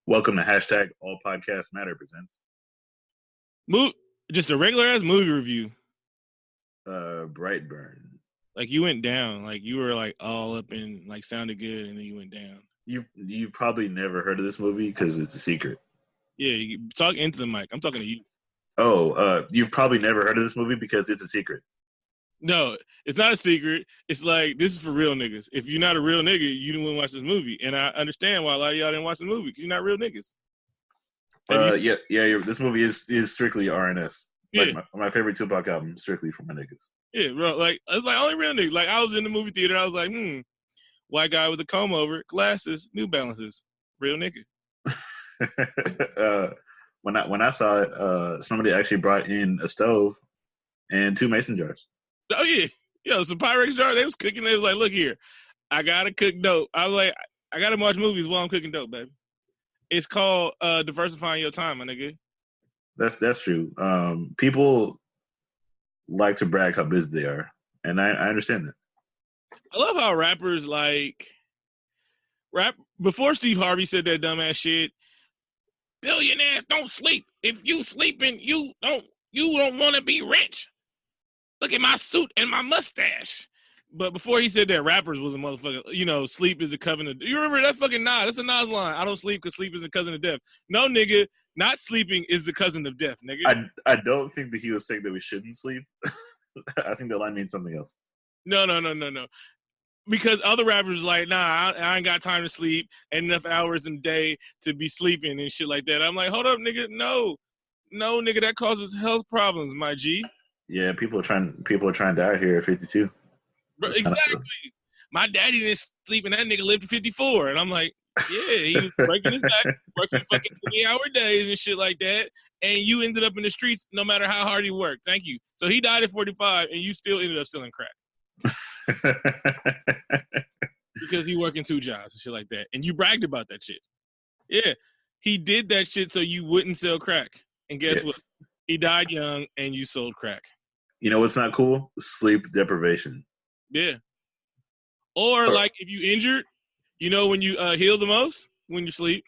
Welcome to hashtag All Podcasts Matter presents Just a regular ass movie review. Brightburn. Like you went down, like you were like all up and like sounded good, and then you went down. You've probably never heard of this movie because it's a secret. Yeah, you talk into the mic. I'm talking to you. Oh, you've probably never heard of this movie because it's a secret. No, it's not a secret. It's like this is for real niggas. If you're not a real nigga, you didn't want to watch this movie, and I understand why a lot of y'all didn't watch the movie because you're not real niggas. Yeah. This movie is strictly RNF. Yeah. Like my favorite Tupac album, strictly for my niggas. Yeah, bro. Like it's like only real niggas. Like I was in the movie theater, I was like, white guy with a comb over, glasses, New Balances, real nigga. When I saw it, somebody actually brought in a stove and 2 mason jars. Oh yeah, some Pyrex jar. They was cooking. They was like, look here, I gotta cook dope. I was like, I gotta watch movies while I'm cooking dope, baby. It's called diversifying your time, my nigga. That's true. People like to brag how busy they are, and I understand that. I love how rappers rap before Steve Harvey said that dumbass shit. Billionaires don't sleep. If you sleeping, you don't want to be rich. Look at my suit and my mustache. But before he said that, rappers was a motherfucker. Sleep is a covenant. You remember that fucking Nas? That's a Nas line. I don't sleep because sleep is a cousin of death. No, nigga, not sleeping is the cousin of death, nigga. I don't think that he was saying that we shouldn't sleep. I think that line means something else. No. Because other rappers are like, nah, I ain't got time to sleep and enough hours in the day to be sleeping and shit like that. I'm like, hold up, nigga. No, nigga, that causes health problems, my G. Yeah, people are trying to die here at 52. Bro, exactly. My daddy didn't sleep and that nigga lived to 54. And I'm like, yeah, he was breaking his back, working fucking 20-hour days and shit like that. And you ended up in the streets no matter how hard he worked. Thank you. So he died at 45 and you still ended up selling crack. Because he working 2 jobs and shit like that. And you bragged about that shit. Yeah. He did that shit so you wouldn't sell crack. And guess what? He died young and you sold crack. You know what's not cool? Sleep deprivation. Yeah. Or like if you injured, when you heal the most? When you sleep.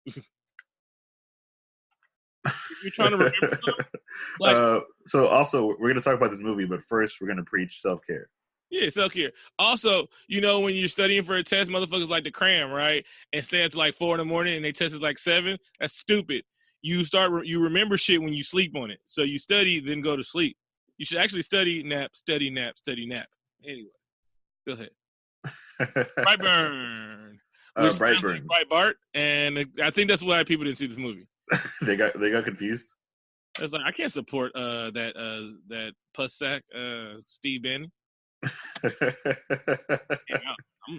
If you're trying to remember something. So also, we're going to talk about this movie, but first we're going to preach self-care. Yeah, self-care. Also, when you're studying for a test, motherfuckers like to cram, right? And stay up to like 4 a.m. and they test is like 7. That's stupid. You remember shit when you sleep on it. So you study, then go to sleep. You should actually study, nap, study, nap, study, nap. Anyway, go ahead. Brightburn. Brightburn. Like Breitbart, and I think that's why people didn't see this movie. They got confused. I was like, I can't support that puss sack, Steve Bannon. I'm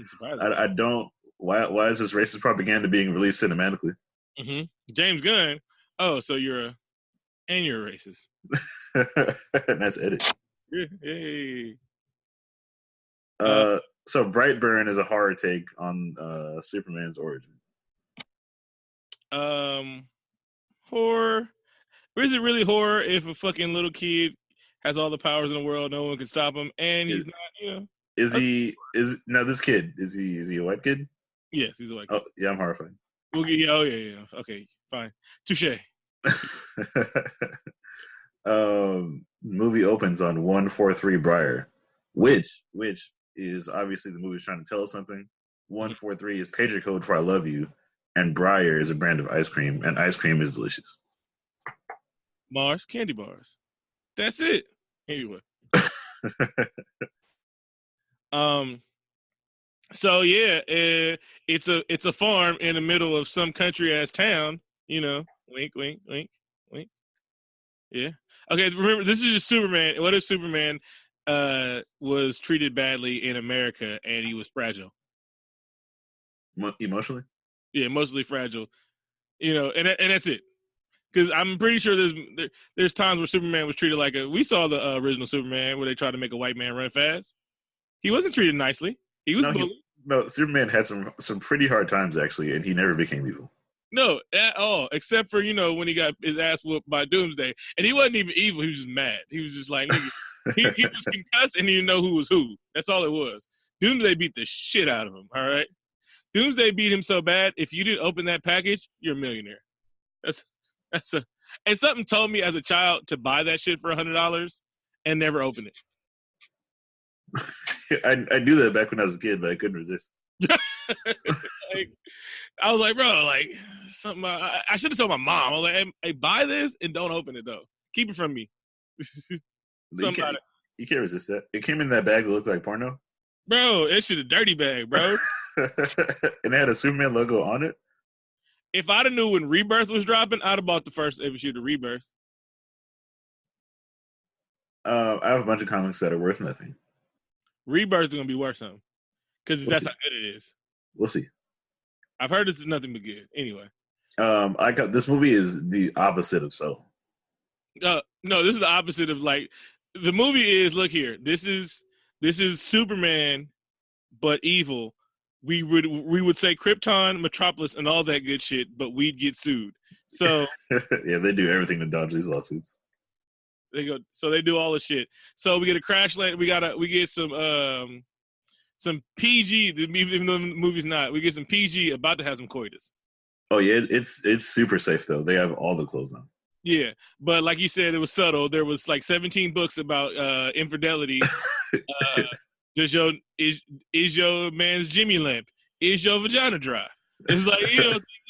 surprised. I don't. Why is this racist propaganda being released cinematically? Mm-hmm. James Gunn. Oh, so you're a racist. And that's edit. Hey. So Brightburn is a horror take on Superman's origin. Horror. Or is it really horror if a fucking little kid has all the powers in the world, no one can stop him, and he's not, This kid, is he a white kid? Yes, he's a white kid. Oh, yeah, I'm horrified. Yeah. Okay, fine. Touche. Movie opens on 143 Briar, which is obviously the movie's trying to tell us something. 143 is pager code for I love you, and Briar is a brand of ice cream, and ice cream is delicious. Mars candy bars. That's it. Anyway. So yeah, it's a farm in the middle of some country ass town. Wink, wink, wink, wink. Yeah. Okay. Remember, this is just Superman. What if Superman was treated badly in America and he was fragile? Emotionally? Yeah, emotionally fragile. And that's it. Because I'm pretty sure there's times where Superman was treated like we saw the original Superman where they tried to make a white man run fast. He wasn't treated nicely. He was bullied. No, Superman had some pretty hard times actually, and he never became evil. No, at all, except for when he got his ass whooped by Doomsday, and he wasn't even evil. He was just mad. He was just like he was concussed and he didn't know who was who. That's all it was. Doomsday beat the shit out of him. All right. Doomsday beat him so bad. If you didn't open that package, you're a millionaire. That's and something told me as a child to buy that shit for $100 and never open it. I knew that back when I was a kid, but I couldn't resist. Like, I was like, bro, like something. I should have told my mom. I was like, hey, buy this and don't open it though. Keep it from me. You can't resist that. It came in that bag that looked like porno. Bro, it should a dirty bag, bro. And it had a Superman logo on it. If I'd have knew when Rebirth was dropping, I'd have bought the first issue of Rebirth. I have a bunch of comics that are worth nothing. Rebirth is gonna be worth something because that's how good it is. We'll see. I've heard this is nothing but good. Anyway, this movie is the opposite of so. No, this is the opposite of like the movie is. Look here, this is Superman, but evil. We would say Krypton, Metropolis, and all that good shit, but we'd get sued. So yeah, they do everything to dodge these lawsuits. They do all the shit. So we get a crash land. We get some PG. Even though the movie's not, we get some PG about to have some coitus. Oh yeah, it's super safe though. They have all the clothes on. Yeah, but like you said, it was subtle. There was like 17 books about infidelity. Is your man's Jimmy lamp? Is your vagina dry? It's like,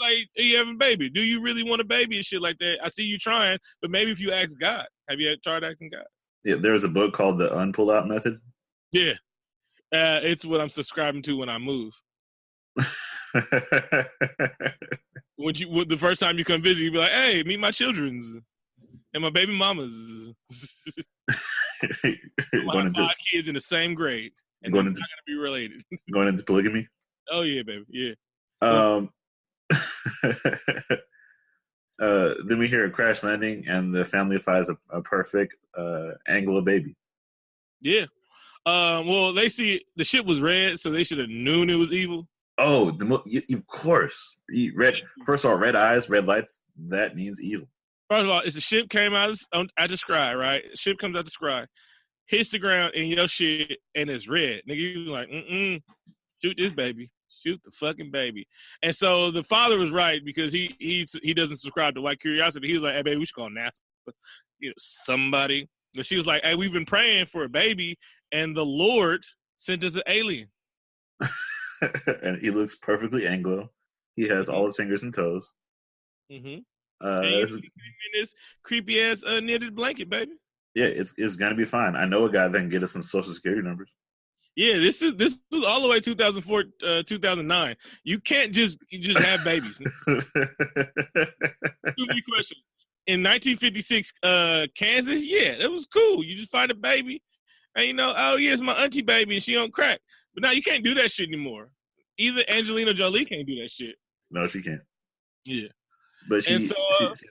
like, you having a baby? Do you really want a baby and shit like that? I see you trying, but maybe if you ask God, have you tried asking God? Yeah, there's a book called The Unpull Out Method. Yeah, it's what I'm subscribing to when I move. The first time you come visit, you be like, "Hey, meet my children's and my baby mamas." We'll have 5 kids in the same grade, and they're not gonna be related. Going into polygamy? Oh yeah, baby, yeah. Then we hear a crash landing, and the family finds a perfect angle of baby. Yeah. Well, they see the ship was red, so they should have known it was evil. Oh, of course. First of all, red eyes, red lights. That means evil. First of all, it's a ship came out at the sky, right? Ship comes out the sky, hits the ground in your shit, and it's red. Nigga, you like, shoot this baby. Shoot the fucking baby. And so the father was right because he doesn't subscribe to white curiosity. He was like, hey, baby, we should call NASA. Somebody. And she was like, hey, we've been praying for a baby, and the Lord sent us an alien. And he looks perfectly Anglo. He has all his fingers and toes. Mm-hmm. In this creepy ass knitted blanket, baby. Yeah, it's gonna be fine. I know a guy that can get us some social security numbers. Yeah, this was all the way 2004, 2009. You can't just have babies. Too many questions. In 1956, Kansas, yeah, that was cool. You just find a baby, and oh yeah, it's my auntie baby, and she on crack. But now you can't do that shit anymore. Either Angelina Jolie can't do that shit. No, she can't. Yeah. But she's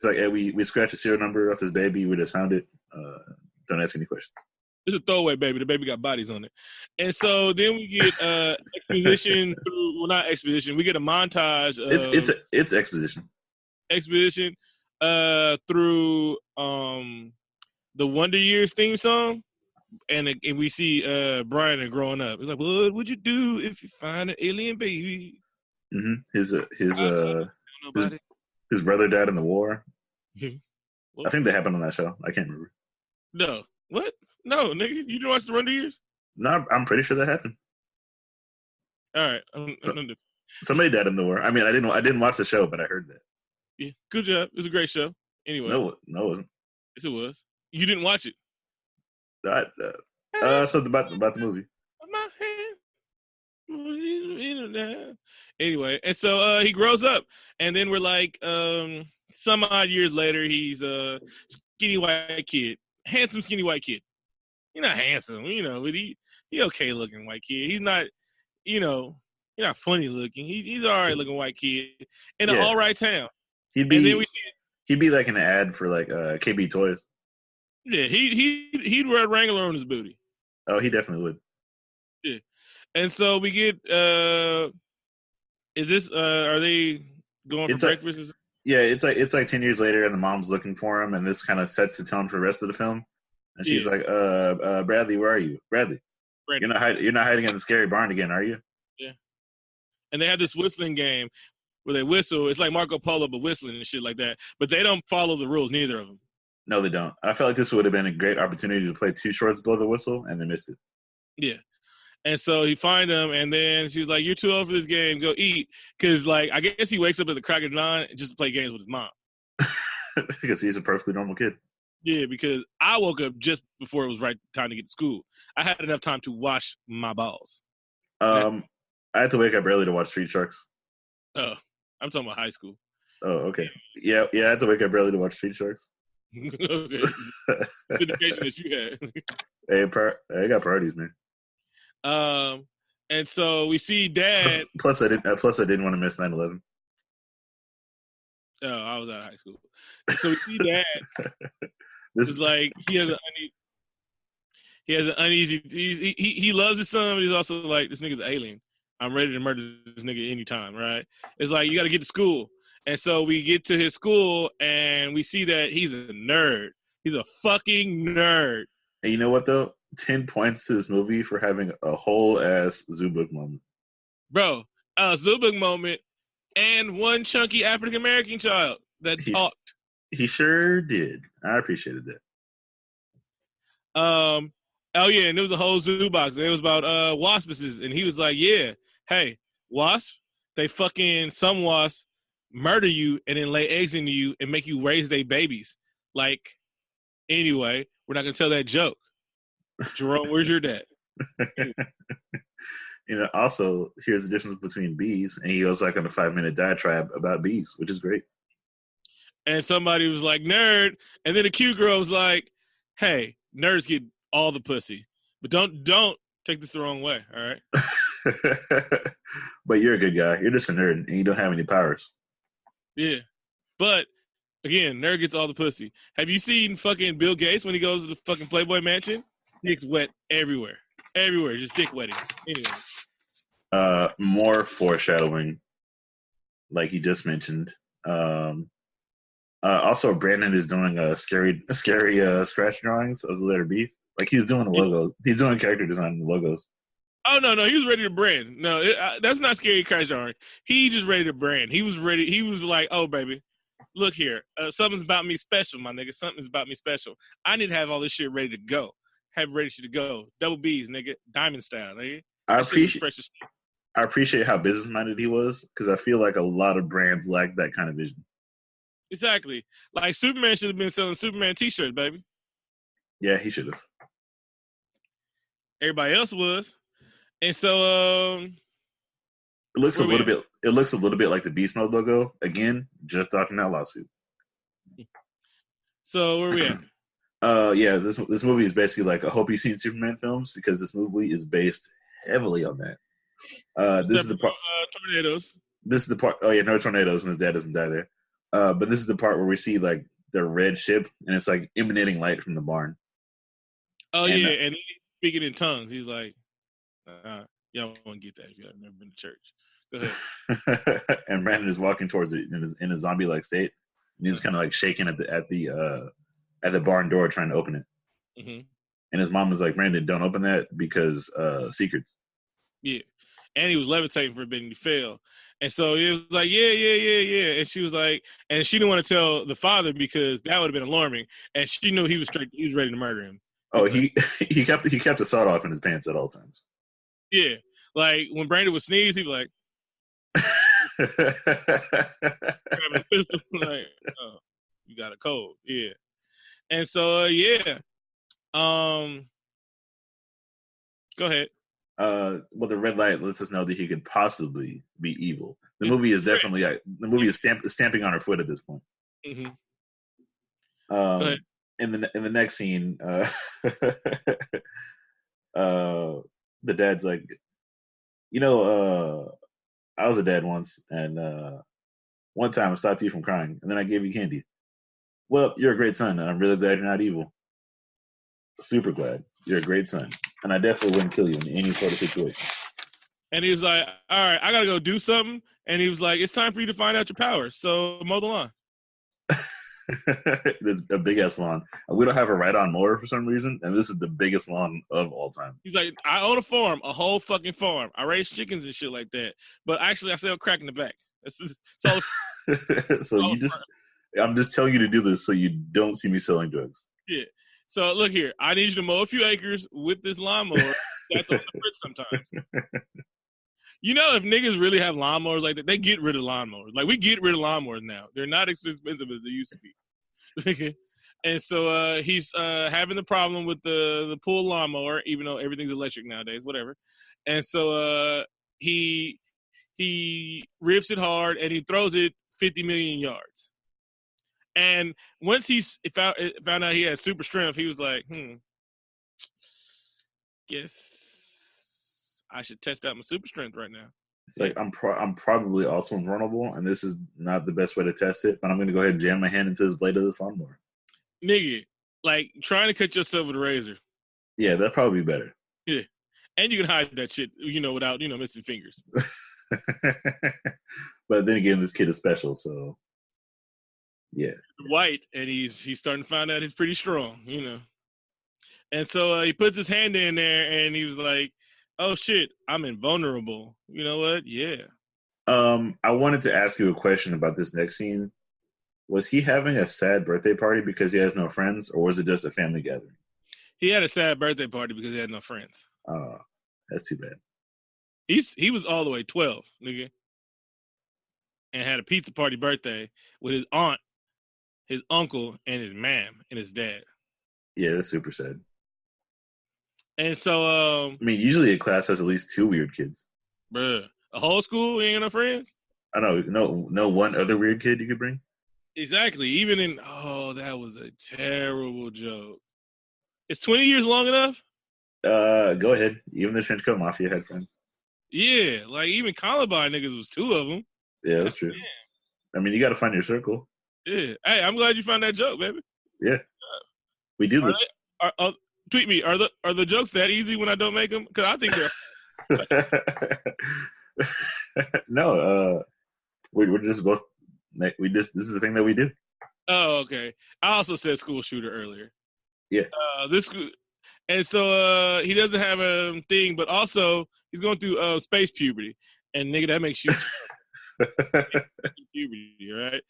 like, hey, we scratched the serial number off this baby. We just found it. Don't ask any questions. It's a throwaway baby. The baby got bodies on it. And so then we get exposition through, well, not exposition. We get a montage. It's exposition. Exposition through the Wonder Years theme song. And we see Brian growing up. It's like, what would you do if you find an alien baby? Mm-hmm. His brother died in the war. I think that happened on that show. I can't remember. No. What? No, nigga. You didn't watch the Wonder Years? No, I'm pretty sure that happened. All right. Somebody died in the war. I mean, I didn't watch the show, but I heard that. Yeah, good job. It was a great show. Anyway. No, it wasn't. Yes, it was. You didn't watch it. So about the movie. My hand. Anyway, and so he grows up, and then we're like, some odd years later, he's a skinny white kid, handsome skinny white kid. He's not handsome, but he okay looking white kid. He's not, he's not funny looking. He's all right looking white kid in an all right town. He'd be like an ad for like KB Toys. Yeah, he'd wear a Wrangler on his booty. Oh, he definitely would. Yeah. And so we get are they going for breakfast? Yeah, it's like 10 years later and the mom's looking for him, and this kind of sets the tone for the rest of the film. And she's like, Bradley, where are you? Bradley. You're not hiding in the scary barn again, are you? Yeah. and they have this whistling game where they whistle. It's like Marco Polo, but whistling and shit like that. But they don't follow the rules, neither of them. No, they don't. I feel like this would have been a great opportunity to play Too Short to Blow the Whistle, and they missed it. Yeah. And so he find them, and then she was like, "You're too old for this game. Go eat." Because, like, I guess he wakes up at the crack of dawn just to play games with his mom. Because he's a perfectly normal kid. Yeah, because I woke up just before it was right time to get to school. I had enough time to wash my balls. I had to wake up early to watch Street Sharks. Oh, I'm talking about high school. Oh, okay. Yeah, I had to wake up early to watch Street Sharks. Okay. Dedication that you had. Hey, I got priorities, man. And so we see Dad. Plus, I didn't want to miss 9/11. Oh, I was out of high school. So we see Dad. This is like he has an uneasy. He loves his son, but he's also like, this nigga's an alien. I'm ready to murder this nigga anytime, right? It's like, you got to get to school. And so we get to his school, and we see that he's a nerd. He's a fucking nerd. And you know what, though? 10 points to this movie for having a whole-ass zoo book moment. Bro, a zoo book moment and one chunky African-American child that talked. He sure did. I appreciated that. Oh, yeah, and there was a whole zoo box. It was about waspices, and he was like, yeah, hey, wasp, some wasps murder you and then lay eggs into you and make you raise their babies. Like, anyway, we're not going to tell that joke. Jerome, where's your dad? Also, here's the difference between bees, and he goes like on a 5-minute diatribe about bees, which is great. And somebody was like, nerd, and then the cute girl was like, hey, nerds get all the pussy, but don't take this the wrong way, all right? But you're a good guy. You're just a nerd, and you don't have any powers. Yeah, but again, nerd gets all the pussy. Have you seen fucking Bill Gates when he goes to the fucking Playboy Mansion? Dick's wet everywhere, just dick wetting. Anyway, more foreshadowing, like you just mentioned. Also, Brandon is doing scary scratch drawings of the letter B. Like he's doing the logos. He's doing character design in the logos. Oh no, he was ready to brand. No, that's not scary scratch drawing. He just ready to brand. He was ready. He was like, oh baby, look here, something's about me special, my nigga. Something's about me special. I need to have all this shit ready to go. Have ready to go. Double B's, nigga. Diamond style, nigga. I appreciate how business minded he was, because I feel like a lot of brands lack that kind of vision. Exactly. Like Superman should have been selling Superman t-shirts, baby. Yeah, he should have. Everybody else was. And so it looks a little bit like the Beast Mode logo. Again, just dodging that lawsuit. So where we at? Yeah, this movie is basically like a Hope You've Seen Superman films, because this movie is based heavily on that. This is the part. Tornadoes. This is the part. Oh yeah, no tornadoes, and his dad doesn't die there. But this is the part where we see like the red ship, and it's like emanating light from the barn. Oh yeah, and he's speaking in tongues. He's like, "Y'all won't get that if y'all never been to church." Go ahead. And Brandon is walking towards it in a zombie-like state, and he's kind of like shaking at the barn door trying to open it. Mm-hmm. And his mom was like, "Brandon, don't open that because secrets." Yeah, and he was levitating for a bit and he fell. And so it was like, yeah. And she was like, and she didn't want to tell the father because that would have been alarming. And she knew he was ready to murder him. Oh, he kept a sawed off in his pants at all times. Yeah, like when Brandon would sneeze, he'd be like, grab his pistol, like, oh, you got a cold, yeah. And so yeah, go ahead. Well, the red light lets us know that he could possibly be evil. The movie is definitely stamping on her foot at this point. Mm-hmm. In the next scene, the dad's like, I was a dad once, and one time I stopped you from crying, and then I gave you candy. Well, you're a great son, and I'm really glad you're not evil. Super glad. You're a great son, and I definitely wouldn't kill you in any sort of situation. And he was like, all right, I got to go do something. And he was like, it's time for you to find out your powers, so mow the lawn. It's a big ass lawn. We don't have a ride-on mower for some reason, and this is the biggest lawn of all time. He's like, I own a farm, a whole fucking farm. I raise chickens and shit like that. But actually, I sell crack in the back. That's all. So I'm just telling you to do this so you don't see me selling drugs. Yeah. So look here, I need you to mow a few acres with this lawnmower. That's on the fritz sometimes. You know, if niggas really have lawnmowers like that, they get rid of lawnmowers. Like, we get rid of lawnmowers now. They're not as expensive as they used to be. And so he's having the problem with the pull lawnmower, even though everything's electric nowadays, whatever. And so he rips it hard and he throws it 50 million yards. And once he found out he had super strength, he was like, guess I should test out my super strength right now. It's like, I'm probably also invulnerable, and this is not the best way to test it, but I'm going to go ahead and jam my hand into this blade of this lawnmower. Nigga, like trying to cut yourself with a razor. Yeah, that'd probably be better. Yeah. And you can hide that shit, without, missing fingers. But then again, this kid is special, so yeah. White, and he's starting to find out he's pretty strong, And so he puts his hand in there, and he was like, "Oh shit, I'm invulnerable." You know what? Yeah. I wanted to ask you a question about this next scene. Was he having a sad birthday party because he has no friends, or was it just a family gathering? He had a sad birthday party because he had no friends. That's too bad. He was all the way 12, nigga, and had a pizza party birthday with his aunt, his uncle, and his mom and his dad. Yeah, that's super sad. And so, I mean, usually a class has at least 2 weird kids. Bruh, a whole school, you ain't got no friends? I know, no one other weird kid you could bring? Exactly. Even that was a terrible joke. Is 20 years long enough? Go ahead. Even the Trenchcoat Mafia had friends. Yeah, like even Columbine niggas was 2 of them. Yeah, that's true. I mean, you got to find your circle. Yeah. Hey, I'm glad you found that joke, baby. Yeah. We do this. Tweet me. Are the jokes that easy when I don't make them? Because I think they're. No, we're just both. This is the thing that we do. Oh, okay. I also said school shooter earlier. Yeah. This school, and so he doesn't have a thing, but also he's going through space puberty, and nigga, that makes you puberty, right?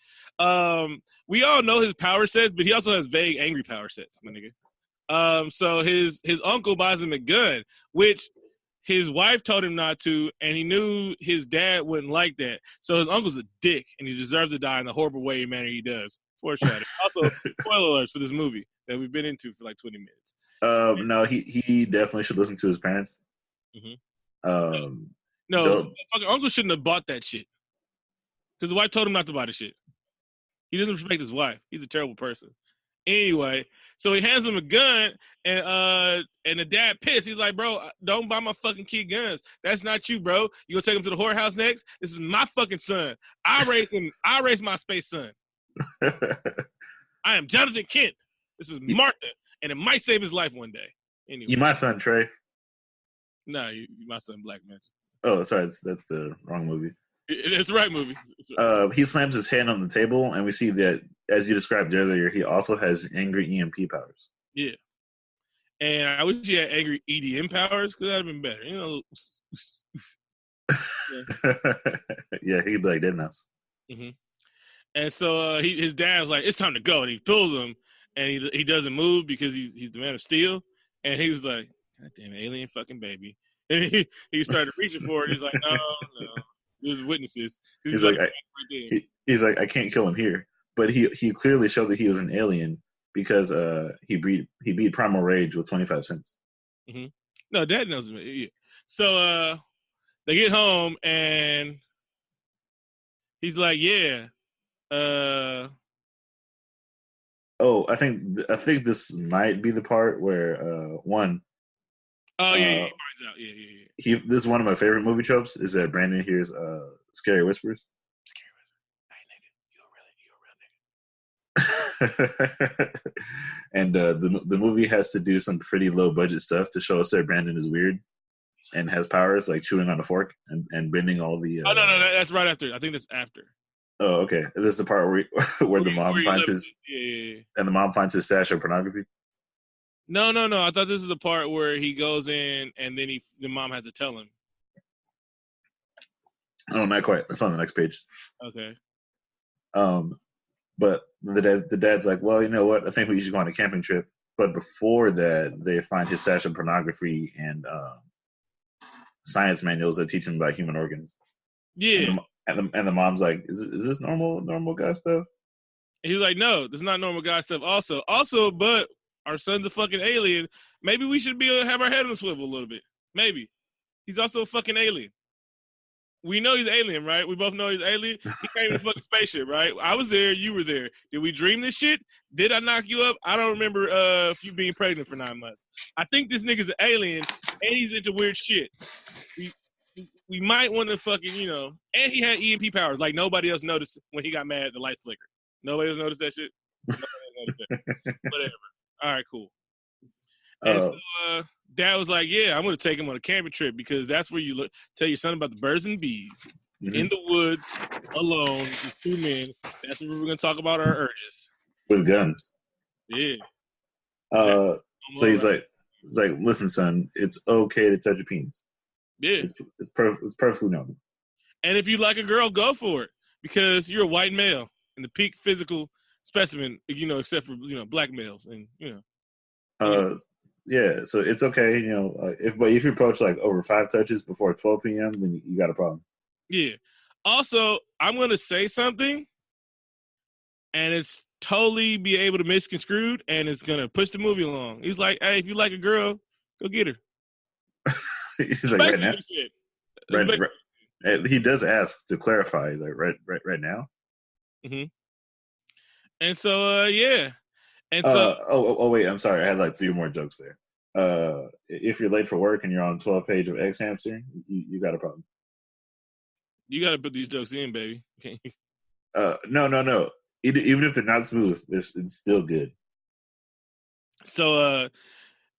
We all know his power sets, but he also has vague angry power sets, my nigga. So his uncle buys him a gun, which his wife told him not to, and he knew his dad wouldn't like that. So his uncle's a dick, and he deserves to die in the horrible manner he does. Foreshadowing. Also, spoiler alerts for this movie that we've been into for like 20 minutes. No, he definitely should listen to his parents. Mm-hmm. No, fucking uncle shouldn't have bought that shit. Because the wife told him not to buy the shit. He doesn't respect his wife. He's a terrible person. Anyway, so he hands him a gun, and the dad pissed. He's like, "Bro, don't buy my fucking kid guns. That's not you, bro. You gonna take him to the whorehouse next? This is my fucking son. I raised him. I raised my space son. I am Jonathan Kent. This is Martha, and it might save his life one day. Anyway, you my son, Trey. No, you my son, Black Man. Oh, sorry, that's the wrong movie. It's the right movie. He slams his hand on the table, and we see that, as you described earlier, he also has angry EMP powers. Yeah. And I wish he had angry EDM powers, because that would have been better. Yeah, he could be like Dead Mouse. Mm-hmm. And so his dad was like, "It's time to go," and he pulls him, and he doesn't move because he's the Man of Steel, and he was like, "God damn it, alien fucking baby," and he started reaching for it. He's like, "No, there's witnesses." He's like, I can't kill him here, but he clearly showed that he was an alien because he beat Primal Rage with 25 cents. Mm-hmm. No, Dad knows him. Yeah. So they get home, and he's like, "Yeah." I think this might be the part where one. Oh yeah, he finds out. Yeah. This is one of my favorite movie tropes is that Brandon hears scary whispers. Scary whispers. Hey nigga, you a real nigga. And the movie has to do some pretty low budget stuff to show us that Brandon is weird and has powers like chewing on a fork and bending all the. Oh no, that's right after. I think that's after. Oh, okay. This is the part where the mom Where he finds left. his Yeah. and the mom finds his stash of pornography. No. I thought this is the part where he goes in and then the mom has to tell him. Oh, not quite. That's on the next page. Okay. But the dad's like, well, you know what? I think we should go on a camping trip. But before that, they find his stash of pornography and science manuals that teach him about human organs. Yeah. And the mom's like, is this normal guy stuff? And he's like, no, this is not normal guy stuff. Also, but our son's a fucking alien. Maybe we should have our head on the swivel a little bit. Maybe. He's also a fucking alien. We know he's an alien, right? We both know he's an alien. He came in a fucking spaceship, right? I was there. You were there. Did we dream this shit? Did I knock you up? I don't remember you being pregnant for 9 months. I think this nigga's an alien, and he's into weird shit. We might want to fucking, and he had EMP powers. Like, nobody else noticed when he got mad, the lights flickered. Nobody else noticed that shit? Nobody else noticed that. Whatever. All right, cool. And so Dad was like, yeah, I'm going to take him on a camping trip because that's where you tell your son about the birds and bees. Mm-hmm. In the woods, alone, with 2 men. That's where we're going to talk about our urges. With guns. Yeah. So he's like, listen, son, it's okay to touch a penis. Yeah. It's perfectly normal. And if you like a girl, go for it because you're a white male in the peak physical specimen, except for, black males and, Yeah, so it's okay, if you approach like over 5 touches before 12 p.m., then you got a problem. Yeah. Also, I'm going to say something, and it's totally be able to misconstrued, and it's going to push the movie along. He's like, hey, if you like a girl, go get her. He's like, right now? Right. He does ask to clarify, like, right now? Mm-hmm. And so, yeah. And so, wait, I'm sorry. I had like 3 more jokes there. If you're late for work and you're on 12 page of X Hamster, you got a problem. You got to put these jokes in, baby. No. Even if they're not smooth, it's still good. So,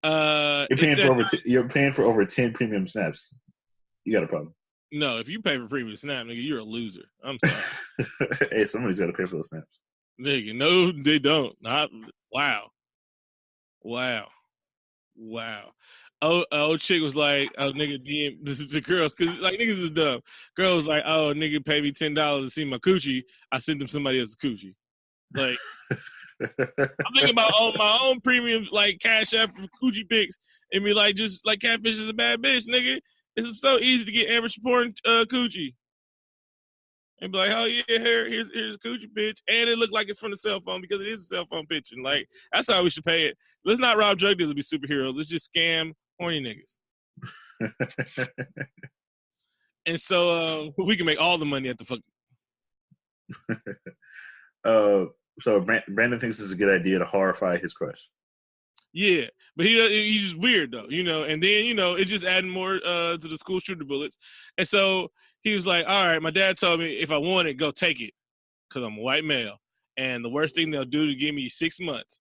you're paying for over 10 premium snaps. You got a problem. No, if you pay for premium snap, nigga, you're a loser. I'm sorry. Hey, somebody's got to pay for those snaps. Nigga, no, they don't. Wow. Oh, chick was like, oh, nigga, this is the girls, because, like, niggas is dumb. Girl was like, oh, nigga, pay me $10 to see my coochie. I sent them somebody else's coochie. Like, I'm thinking about my own premium, like, cash app for coochie pics, and be like, just, like, Catfish is a bad bitch, nigga. It's so easy to get amateur porn coochie. And be like, oh, yeah, here's a coochie bitch. And it looked like it's from the cell phone because it is a cell phone picture. And, like, that's how we should pay it. Let's not rob drug dealers to be superheroes. Let's just scam horny niggas. And so we can make all the money at the fuck. So Brandon thinks it's a good idea to horrify his crush. Yeah, but he's just weird, though, And then, it just adding more to the school shooter bullets. And so he was like, all right, my dad told me if I want it, go take it because I'm a white male. And the worst thing they'll do is give me 6 months.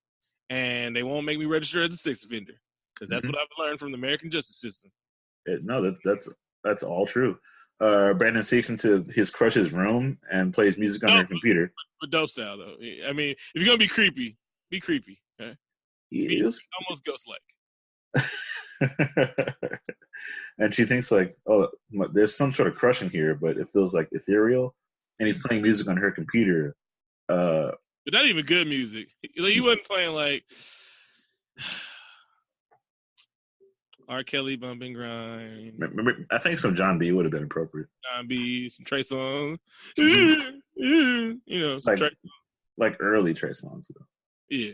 And they won't make me register as a sex offender because that's what I've learned from the American justice system. No, that's all true. Brandon sneaks into his crush's room and plays music on her computer. But dope style, though. I mean, if you're going to be creepy, be creepy. Okay? Be almost ghost-like. And she thinks like, oh, there's some sort of crush in here, but it feels like ethereal. And he's playing music on her computer. But not even good music. He wasn't playing like R. Kelly, Bump and Grind. I think some John B would have been appropriate. John B, some Trey Songz. Some Trey. Like early Trey Songz though. Yeah.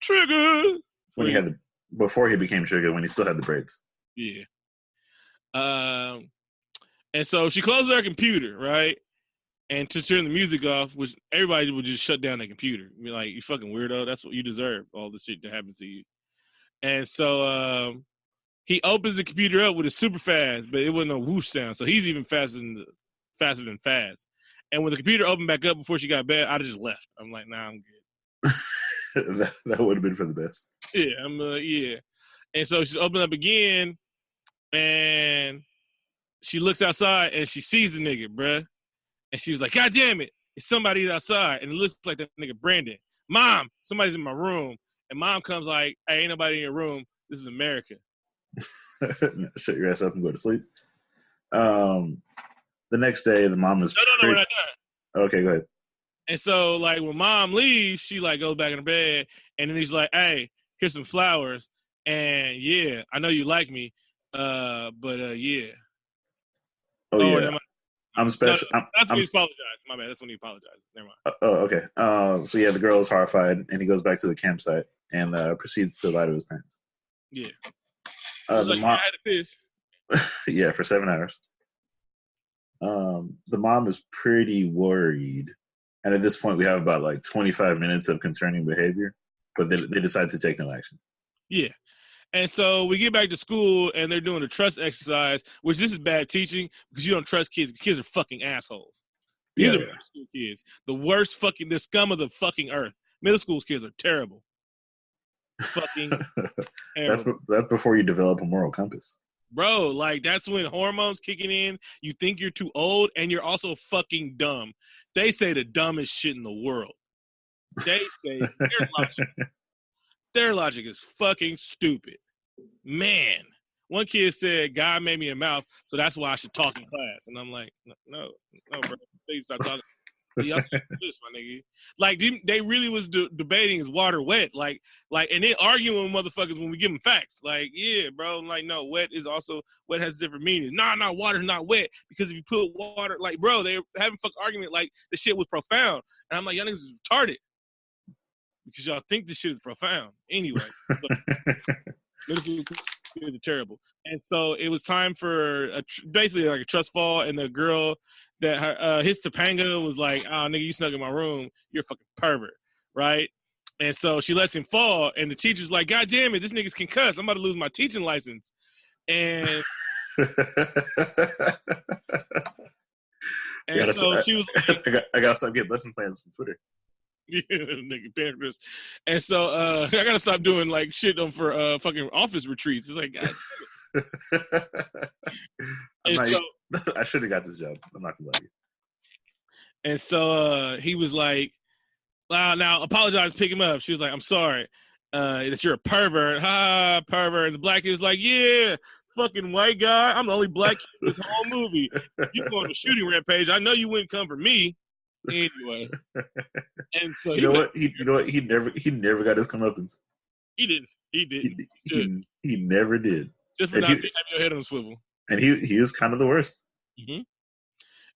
Trigger. When before he became Trigger, when he still had the braids. Yeah. And so she closes her computer, right? And to turn the music off, which everybody would just shut down their computer. Be like, you fucking weirdo. That's what you deserve, all this shit that happens to you. And so he opens the computer up with it super fast, but it wasn't no whoosh sound. So he's even faster than fast. And when the computer opened back up before she got bad, I'd have just left. I'm like, nah, I'm good. that would have been for the best. Yeah, yeah. And so she's opened up again, and she looks outside, and she sees the nigga, bruh. And she was like, God damn it. It's somebody outside, and it looks like that nigga Brandon. Mom, somebody's in my room. And mom comes like, hey, ain't nobody in your room. This is America. Shut your ass up and go to sleep. The next day, the mom is... No, we're not done. Okay, go ahead. And so, like, when mom leaves, she, like, goes back in her bed. And then he's like, hey, here's some flowers. And, yeah, I know you like me. Yeah. Oh, yeah. I'm special. No, that's when he apologized. My bad. That's when he apologized. Never mind. Okay. So yeah, the girl is horrified, and he goes back to the campsite and proceeds to lie to his parents. Yeah. The like, mom I had to piss. yeah, for 7 hours. The mom is pretty worried, and at this point, we have about like 25 minutes of concerning behavior, but they decide to take no action. Yeah. And so we get back to school, and they're doing a trust exercise, which this is bad teaching because you don't trust kids. Kids are fucking assholes. These are middle school kids. The worst fucking, the scum of the fucking earth. Middle school kids are terrible. Fucking terrible. That's before you develop a moral compass. Bro, like, that's when hormones kicking in. You think you're too old, and you're also fucking dumb. They say the dumbest shit in the world. They say their logic is fucking stupid. Man, one kid said, God made me a mouth, so that's why I should talk in class. And I'm like, no, bro. Please stop talking. Y'all can't do this, my nigga. Like, they really was debating is water wet. Like, and then arguing with motherfuckers when we give them facts. Like, yeah, bro. Like, no, wet has different meanings. Nah, water's not wet because if you put water, like, bro, they're having fucking argument like the shit was profound. And I'm like, y'all niggas is retarded because y'all think this shit is profound. Anyway. Middle school kids are terrible. And so it was time for basically like a trust fall, and the girl that his Topanga was like, oh, nigga, you snuck in my room. You're a fucking pervert, right? And so she lets him fall, and the teacher's like, God damn it, this nigga's concussed. I'm about to lose my teaching license. And so she was like, I gotta stop getting lesson plans from Twitter. Yeah, nigga, Pancreas. And so I gotta stop doing like shit for fucking office retreats. It's like, God. I should have got this job. I'm not gonna lie to you. And so he was like, now apologize, pick him up. She was like, I'm sorry that you're a pervert. Ha, pervert. And the black kid was like, yeah, fucking white guy. I'm the only black kid in this whole movie. You go on a shooting rampage. I know you wouldn't come for me. Anyway, and so you know what? He never got his comeuppance. He didn't. He never did. Just for not having your head on a swivel. And he was kind of the worst. Mm-hmm.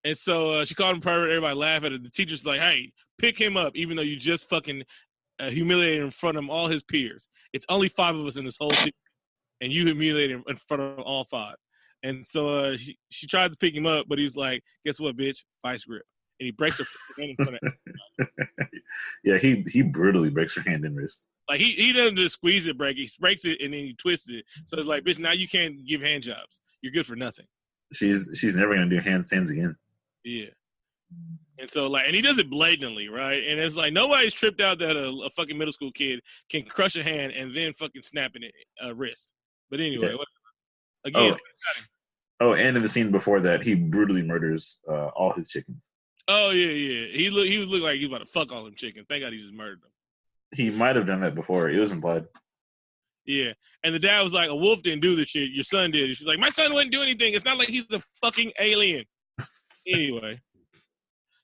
And so she called him pervert. Everybody laughed at it. The teacher's like, "Hey, pick him up, even though you just fucking humiliated him in front of all his peers. It's only 5 of us in this whole team, and you humiliated him in front of all 5." And so she tried to pick him up, but he was like, "Guess what, bitch? Vice grip." And he breaks her hand in front of everybody. Yeah, he brutally breaks her hand and wrist. Like, he doesn't just squeeze it, break. He breaks it, and then he twists it. So it's like, bitch, now you can't give hand jobs. You're good for nothing. She's never going to do handstands again. Yeah. And so, like, and he does it blatantly, right? And it's like, nobody's tripped out that a fucking middle school kid can crush a hand and then fucking snap a wrist. But anyway, again. And in the scene before that, he brutally murders all his chickens. Oh, yeah. He was looking like he was about to fuck all them chickens. Thank God he just murdered them. He might have done that before. It was implied. Yeah. And the dad was like, a wolf didn't do the shit. Your son did. And she's like, my son wouldn't do anything. It's not like he's a fucking alien. Anyway.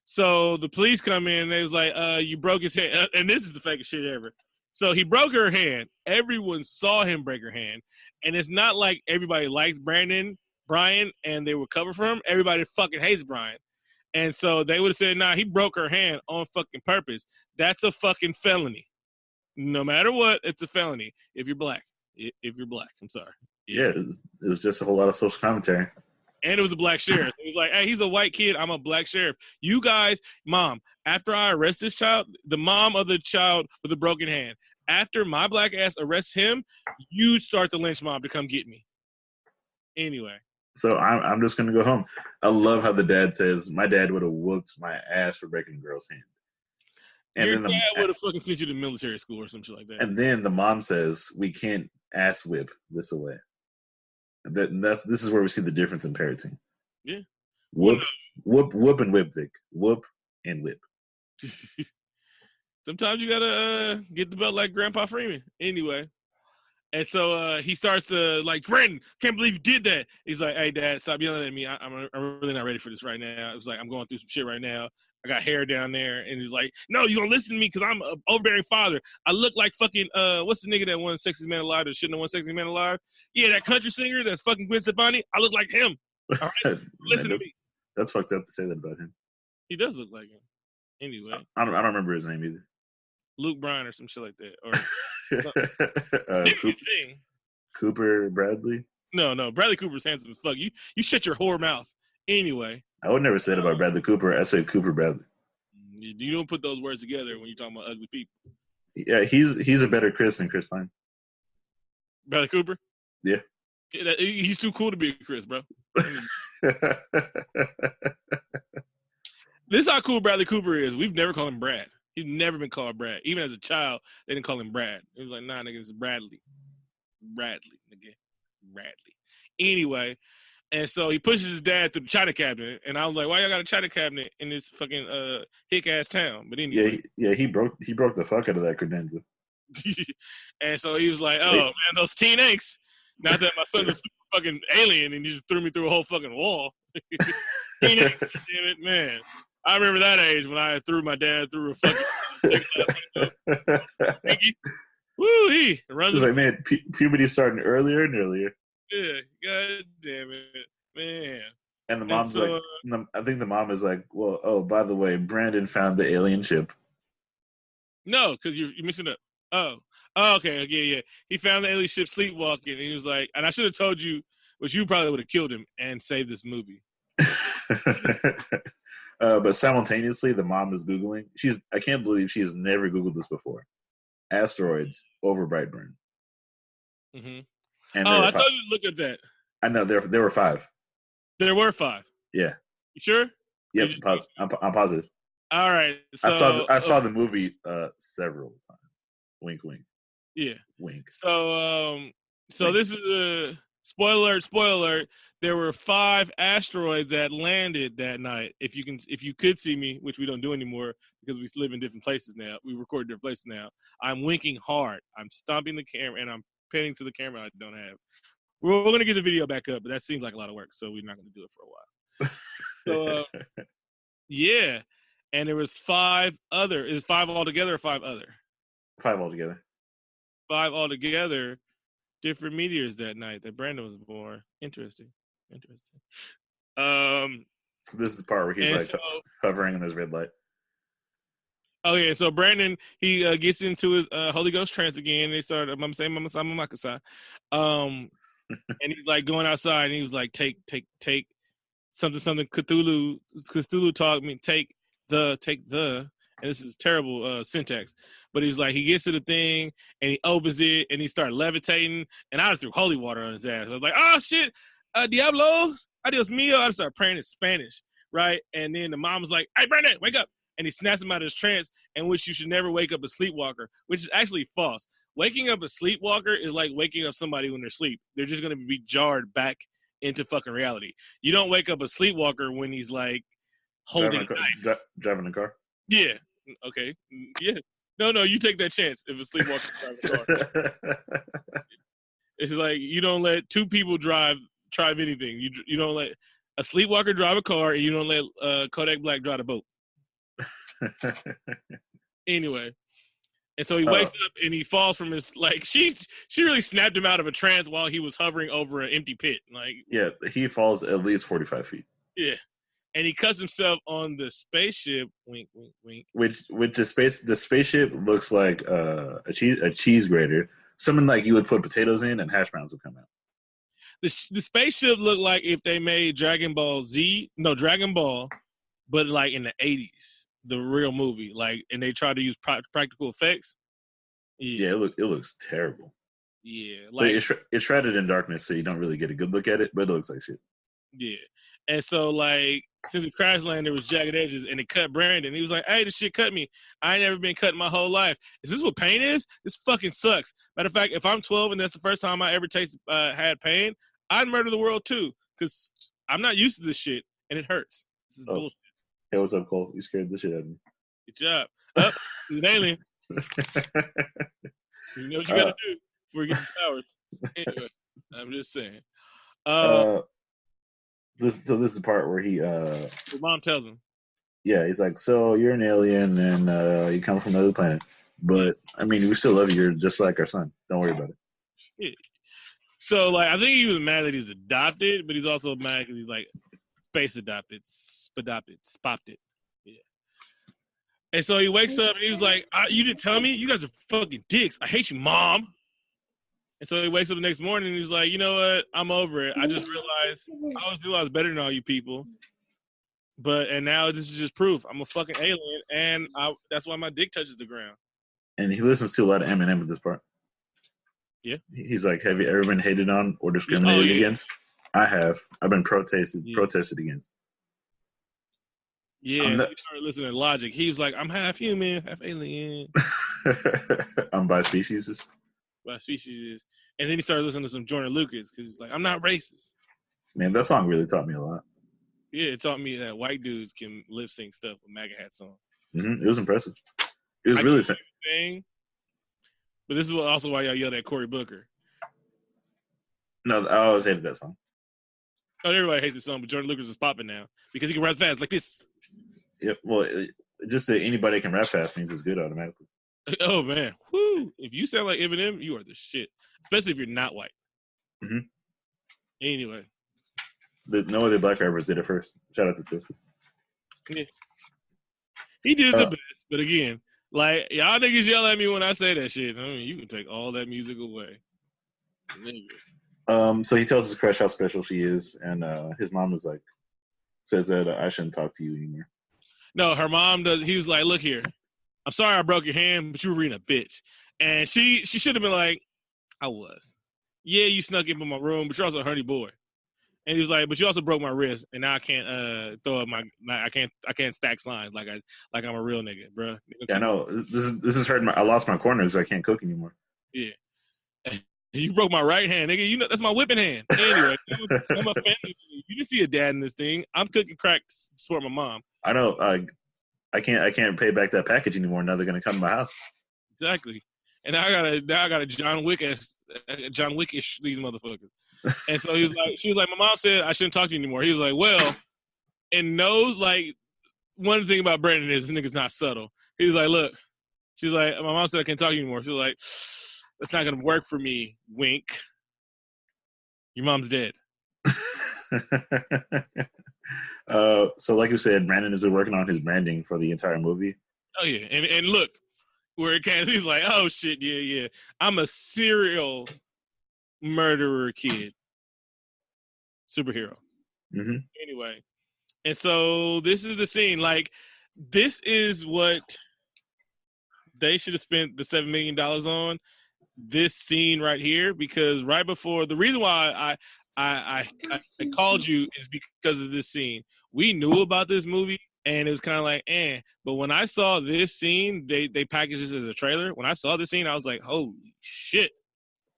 So the police come in, and they was like, you broke his hand. And this is the fakest shit ever. So he broke her hand. Everyone saw him break her hand. And it's not like everybody likes Brian, and they would cover for him. Everybody fucking hates Brian. And so they would have said, nah, he broke her hand on fucking purpose. That's a fucking felony. No matter what, it's a felony if you're black. If you're black, I'm sorry. Yeah, it was just a whole lot of social commentary. And it was a black sheriff. He was like, hey, he's a white kid. I'm a black sheriff. You guys, mom, after I arrest this child, the mom of the child with a broken hand, after my black ass arrests him, you start the lynch mob to come get me. Anyway. So I'm just going to go home. I love how the dad says, my dad would have whooped my ass for breaking the girl's hand. And your dad would have fucking sent you to military school or some shit like that. And then the mom says, we can't ass whip this away. This is where we see the difference in parenting. Yeah. Whoop and whip, Vic. Whoop and whip. Sometimes you gotta get the belt like Grandpa Freeman. Anyway. And so he starts like, Brandon, can't believe you did that. He's like, hey, Dad, stop yelling at me. I'm really not ready for this right now. It's like, I'm going through some shit right now. I got hair down there. And he's like, no, you're going to listen to me because I'm an overbearing father. I look like fucking, what's the nigga that won Sexiest Man Alive that shouldn't have won Sexiest Man Alive? Yeah, that country singer that's fucking Gwen Stefani. I look like him. All right? Listen to me. That's fucked up to say that about him. He does look like him. Anyway. I don't remember his name either. Luke Bryan or some shit like that. Or Cooper Bradley? No. Bradley Cooper's handsome as fuck. You shut your whore mouth. Anyway. I would never say it about Bradley Cooper. I said Cooper Bradley. You don't put those words together when you're talking about ugly people. Yeah, he's a better Chris than Chris Pine. Bradley Cooper? Yeah. He's too cool to be a Chris, bro. This is how cool Bradley Cooper is. We've never called him Brad. He's never been called Brad. Even as a child, they didn't call him Brad. It was like, nah, nigga, it's Bradley. Bradley, nigga. Bradley. Anyway, and so he pushes his dad through the china cabinet, and I was like, why y'all got a china cabinet in this fucking hick-ass town? But anyway. Yeah, he broke the fuck out of that credenza. And so he was like, oh, man, those teen inks. Not that my son's a super fucking alien, and he just threw me through a whole fucking wall. Teen inks, damn it, man. I remember that age when I threw my dad through a fucking Pinky. Woo, he runs. It's like, man, puberty starting earlier and earlier. Yeah, god damn it, man. And the mom's like, I think the mom is like, well, oh, by the way, Brandon found the alien ship. No, because you're mixing up. Oh, okay, yeah. He found the alien ship sleepwalking, and he was like, and I should have told you, but you probably would have killed him and saved this movie. But simultaneously, the mom is Googling. I can't believe she has never Googled this before. Asteroids over Brightburn. Mm-hmm. And I thought you'd look at that. I know there were 5. There were 5. Yeah. You sure? Yep, I'm positive. All right. So, I saw the movie several times. Wink, wink. Yeah. Wink. So this is a spoiler alert. There were 5 asteroids that landed that night. If you could see me, which we don't do anymore because we live in different places now. We record different places now. I'm winking hard. I'm stomping the camera and I'm pinning to the camera I don't have. We're going to get the video back up, but that seems like a lot of work, so we're not going to do it for a while. So, yeah. And there was 5 other. Is 5 altogether or 5 other? 5 altogether. 5 altogether. Different meteors that night that Brandon was born. Interesting. So this is the part where he's hovering in his red light. Oh yeah, so Brandon he gets into his Holy Ghost trance again. They start Mama say Mama Sa Mama Makasa. And he's like going outside and he was like take something Cthulhu taught me take the and this is terrible syntax. But he's like, he gets to the thing and he opens it and he started levitating and I threw holy water on his ass. I was like, oh shit, Diablo, adios mio. I started praying in Spanish, right? And then the mom was like, hey Brandon, wake up. And he snaps him out of his trance, in which you should never wake up a sleepwalker, which is actually false. Waking up a sleepwalker is like waking up somebody when they're asleep. They're just going to be jarred back into fucking reality. You don't wake up a sleepwalker when he's like holding a knife. Driving a car? Yeah. Okay. Yeah. No, you take that chance if a sleepwalker drives a car. It's like you don't let 2 people drive anything. You don't let a sleepwalker drive a car, and you don't let Kodak Black drive a boat. Anyway, and so he wakes up and he falls from his she really snapped him out of a trance while he was hovering over an empty pit. Yeah, he falls at least 45 feet. Yeah, and he cuts himself on the spaceship. Wink, wink, wink. Which the spaceship looks like a cheese grater. Something like you would put potatoes in and hash browns would come out. The spaceship looked like if they made Dragon Ball, but like in the 80s. The real movie, and they try to use practical effects. Yeah, it looks terrible. Yeah, it's shrouded in darkness, so you don't really get a good look at it, but it looks like shit. Yeah, and so since it crash landed, there was jagged edges, and it cut Brandon. He was like, "Hey, this shit cut me. I ain't never been cut in my whole life. Is this what pain is? This fucking sucks." Matter of fact, if I'm 12 and that's the first time I ever had pain, I'd murder the world too, because I'm not used to this shit, and it hurts. This is bullshit. Hey, what's up, Cole? You scared the shit out of me. Good job. Up, he's an alien. You know what you gotta do before he gets his powers. Anyway, I'm just saying. This is the part where he His mom tells him. yeah, he's like, so you're an alien and you come from another planet, but I mean, we still love you. You're just like our son. Don't worry about it. Yeah. So like, I think he was mad that he's adopted, but he's also mad because he's like space adopted, spopted. Yeah. And so he wakes up and he was like, "You didn't tell me? You guys are fucking dicks. I hate you, Mom." And so he wakes up the next morning and he's like, "You know what? I'm over it. I just realized I always knew I was better than all you people. And now this is just proof. I'm a fucking alien, and that's why my dick touches the ground." And he listens to a lot of Eminem at this part. Yeah. He's like, have you ever been hated on or discriminated against? I have. I've been protested against. Yeah, he started listening to Logic. He was like, I'm half human, half alien. I'm by species. By species. And then he started listening to some Jordan Lucas because he's like, I'm not racist. Man, that song really taught me a lot. Yeah, it taught me that white dudes can lip sync stuff with MAGA hats on. Mm-hmm. It was impressive. It was really thing. But this is also why y'all yelled at Cory Booker. No, I always hated that song. Oh, everybody hates the song, but Jordan Lucas is popping now because he can rap fast like this. Yeah, well, just that anybody can rap fast means it's good automatically. Oh, man. Woo. If you sound like Eminem, you are the shit. Especially if you're not white. Mm-hmm. Anyway. No other black rappers did it first. Shout out to Twisted. Yeah. He did the best, but again, like, y'all niggas yell at me when I say that shit. I mean, you can take all that music away. So he tells his crush how special she is, and his mom is like, says that I shouldn't talk to you anymore. No, her mom does. He was like, look here, I'm sorry I broke your hand, but you were being a bitch. And she should have been like, I was. Yeah, you snuck into my room, but you're also a horny boy. And he was like, but you also broke my wrist, and now I can't throw up I can't stack signs like I'm a real nigga, bro. Yeah, no, this is hurting. I lost my corner because I can't cook anymore. Yeah, you broke my right hand, nigga. You know that's my whipping hand. Anyway, I'm a family. You didn't see a dad in this thing. I'm cooking crack to support my mom. I know. I can't pay back that package anymore. Now they're gonna come to my house. Exactly. And I got a John Wick-ish these motherfuckers. And so she was like, my mom said I shouldn't talk to you anymore. He was like, well, and knows, like, one thing about Brandon is this nigga's not subtle. He was like, look, she was like, my mom said I can't talk to you anymore. She was like, that's not going to work for me, wink. Your mom's dead. So like you said, Brandon has been working on his branding for the entire movie. Oh, yeah. And look, where it can, he's like, oh, shit, yeah. I'm a serial murderer kid. Superhero. Mm-hmm. Anyway. And so this is the scene. Like, this is what they should have spent the $7 million on. This scene right here, because right before, the reason why I called you is because of this scene. We knew about this movie, and it was kind of like, But when I saw this scene, they packaged this as a trailer. When I saw this scene, I was like, holy shit,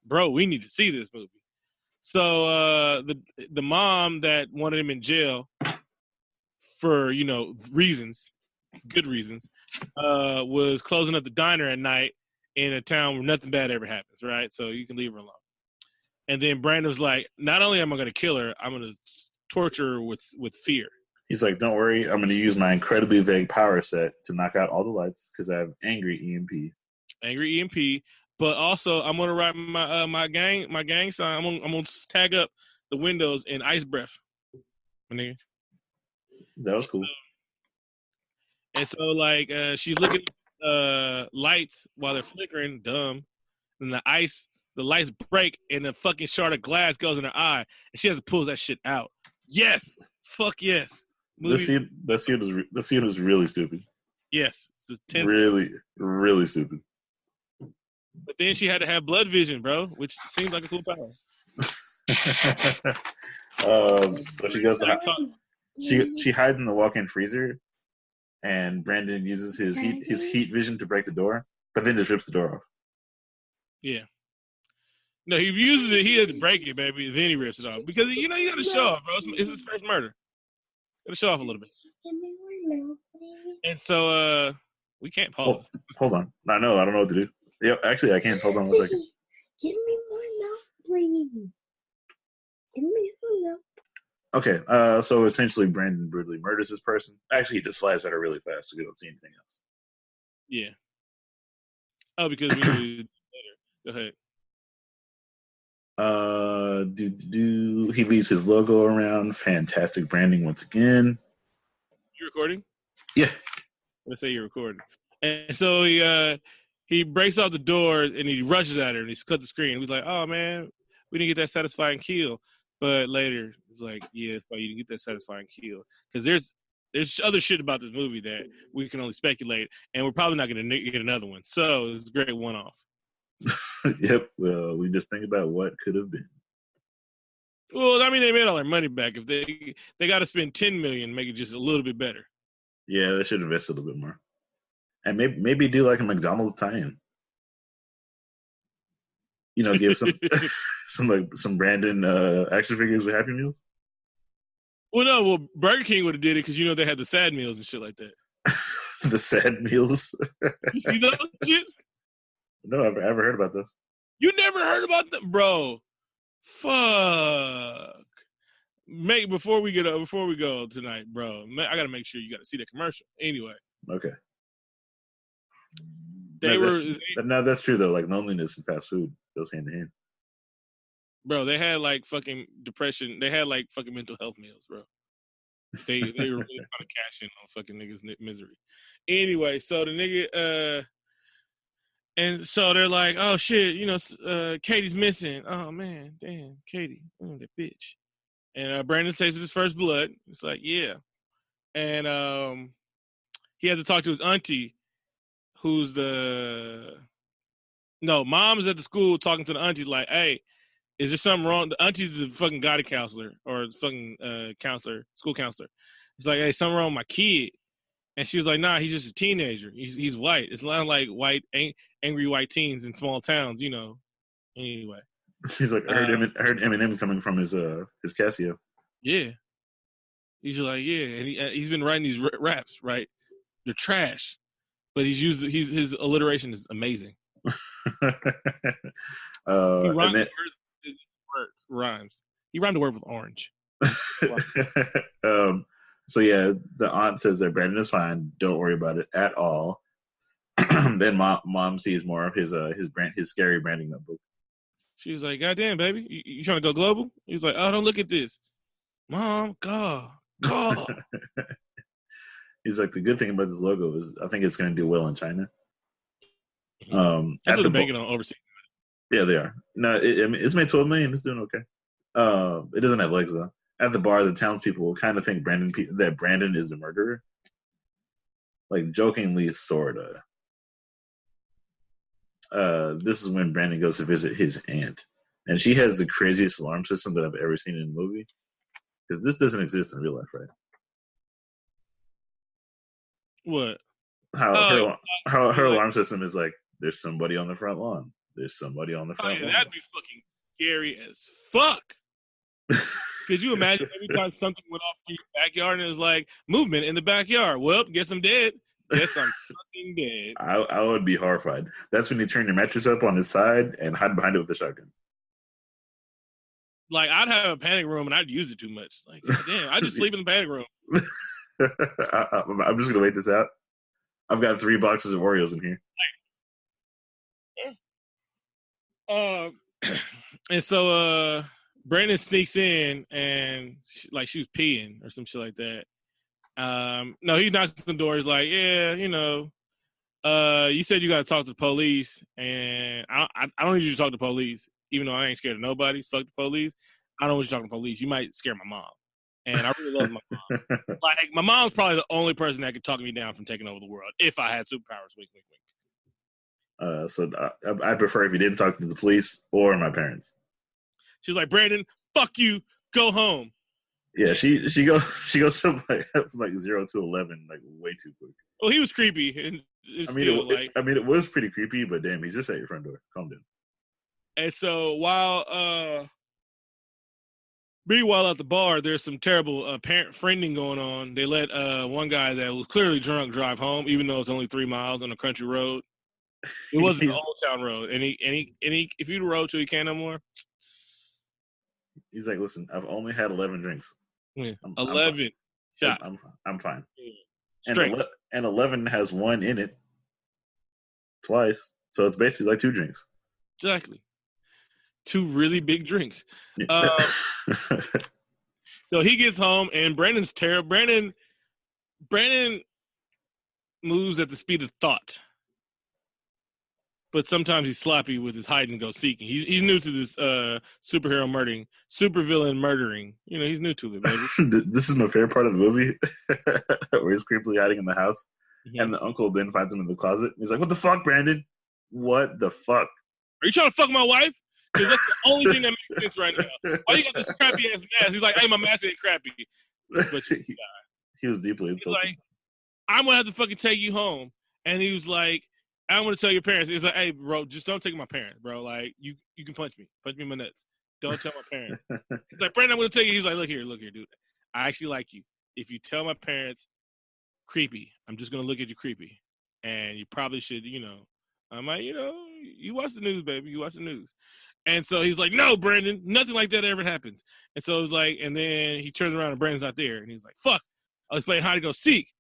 bro, we need to see this movie. So the mom that wanted him in jail for, reasons, good reasons, was closing up the diner at night in a town where nothing bad ever happens, right? So you can leave her alone. And then Brandon was like, not only am I going to kill her, I'm going to torture her with fear. He's like, don't worry, I'm going to use my incredibly vague power set to knock out all the lights because I have angry EMP. Angry EMP. But also, I'm going to write my gang sign. I'm going to tag up the windows in ice breath. My nigga. That was cool. And so, like, she's looking at lights while they're flickering, dumb. And the lights break, and the fucking shard of glass goes in her eye. And she has to pull that shit out. Yes. Fuck yes. The scene was really stupid. Yes. Really, really stupid. But then she had to have blood vision, bro, which seems like a cool power. So she goes to she hides in the walk-in freezer, and Brandon uses his heat vision to break the door, but then just rips the door off. Yeah. No, he uses it. He had to break it, baby. Then he rips it off because you got to show off, bro. It's his first murder. Got to show off a little bit. And so we can't pause. Hold on. I know. I don't know what to do. Yep. Actually, I can. Hold on 1 second. Give me more milk, please. Give me more milk. Okay. So essentially, Brandon brutally murders this person. Actually, he just flies at her really fast, so we don't see anything else. Yeah. Oh, because we knew later. Go ahead. He leaves his logo around. Fantastic branding once again. You recording? Yeah. Let's say you're recording. And so he breaks off the door and he rushes at her and he's cut the screen. He's like, "Oh man, we didn't get that satisfying kill." But later it's like, "Yeah, it's why you didn't get that satisfying kill." Because there's other shit about this movie that we can only speculate, and we're probably not going to get another one. So it's a great one-off. Yep. Well, we just think about what could have been. Well, I mean, they made all their money back. If they got to spend $10 million, make it just a little bit better. Yeah, they should invest a little bit more, and maybe do like a McDonald's tie-in. You know, give some Brandon action figures with Happy Meals. Well, Burger King would have did it because they had the sad meals and shit like that. The sad meals. You see those shit? No, I've ever heard about those. You never heard about them, bro? Fuck. Mate, before we go tonight, bro, I gotta make sure you gotta see the commercial. Anyway. Okay. That's true though. Like loneliness and fast food goes hand in hand. Bro, they had like fucking depression. They had like fucking mental health meals, bro. They were really trying to cash in on fucking niggas' misery. Anyway, so the nigga, and so they're like, "Oh shit, Katie's missing. Oh man, damn, Katie, that bitch." And Brandon says it's his first blood. It's like, yeah, and he had to talk to his auntie, who's mom's at the school talking to the auntie like, "Hey, is there something wrong?" The auntie's a fucking guidance counselor or fucking counselor, school counselor. He's like, "Hey, something wrong with my kid." And she was like, "Nah, he's just a teenager. He's white. It's not like angry white teens in small towns, Anyway. He's like, I heard Eminem coming from his Casio. Yeah. He's like, yeah, and he's been writing these raps, right? They're trash, but his alliteration is amazing. He rhymes. He rhymed a word with orange. So yeah, the aunt says that Brandon is fine. Don't worry about it at all. Then mom sees more of his scary branding notebook. She's like, "God damn, baby, you trying to go global?" He's like, "Oh, don't look at this, Mom. God." He's like, the good thing about this logo is I think it's going to do well in China. That's what they're banking on overseas. Yeah, they are. No, it's made $12 million. It's doing okay. It doesn't have legs though. At the bar, the townspeople will kind of think that Brandon is the murderer, like jokingly, sorta. This is when Brandon goes to visit his aunt, and she has the craziest alarm system that I've ever seen in a movie. Because this doesn't exist in real life, right? What? How her alarm system is like, there's somebody on the front lawn. There's somebody on the front lawn. That'd be fucking scary as fuck. Could you imagine every time something went off in your backyard and it was like, movement in the backyard? Well, guess I'm dead. Guess I'm fucking dead. I would be horrified. That's when you turn your mattress up on his side and hide behind it with a shotgun. Like, I'd have a panic room and I'd use it too much. Like, damn, I just sleep in the panic room. I'm just going to wait this out. I've got 3 boxes of Oreos in here. And so Brandon sneaks in and she was peeing or some shit like that. No, he knocks on the door. He's like, "Yeah, you said you got to talk to the police, and I don't need you to talk to the police, even though I ain't scared of nobody. Fuck the police. I don't want you talking to the police. You might scare my mom, and I really love my mom. Like, my mom's probably the only person that could talk me down from taking over the world if I had superpowers. Wink, wink, wink." So I prefer if you didn't talk to the police or my parents. She was like, "Brandon, fuck you. Go home." Yeah, she goes from like 0 to 11 like way too quick. Well, he was creepy, and it was pretty creepy, but damn, he's just at your front door. Calm down. And so while Meanwhile, at the bar, there's some terrible parent friending going on. They let one guy that was clearly drunk drive home, even though it's only 3 miles on a country road. It wasn't an old town road, and if you rode till you can't no more. He's like, listen, I've only had 11 drinks. Yeah. 11 shots. I'm fine. Straight. And 11 has one in it twice, so it's basically like 2 drinks. Exactly. 2 really big drinks. Yeah. So he gets home, and Brandon's terrible. Brandon moves at the speed of thought, but sometimes he's sloppy with his hide and go seeking. He's new to this supervillain murdering. You know, he's new to it, baby. This is my favorite part of the movie, where he's creepily hiding in the house, and the uncle then finds him in the closet. He's like, "What the fuck, Brandon? What the fuck? Are you trying to fuck my wife? Because that's the only thing that makes sense right now. Why you got this crappy ass mask?" He's like, "Hey, my mask ain't crappy." But he was deeply insulted. He's like, "I'm gonna have to fucking take you home," and he was like, "I'm gonna tell your parents." He's like, "Hey, bro, just don't take my parents, bro. Like, you can punch me in my nuts. Don't tell my parents." He's like, "Brandon, I'm gonna tell you." He's like, look here, dude. I actually like you. If you tell my parents, creepy, I'm just gonna look at you creepy, and you probably should, you know." I'm like, you watch the news, baby. You watch the news. And so he's like, "No, Brandon, nothing like that ever happens." And so it was like, and then he turns around and Brandon's not there, and he's like, "Fuck, I was playing hide and go seek.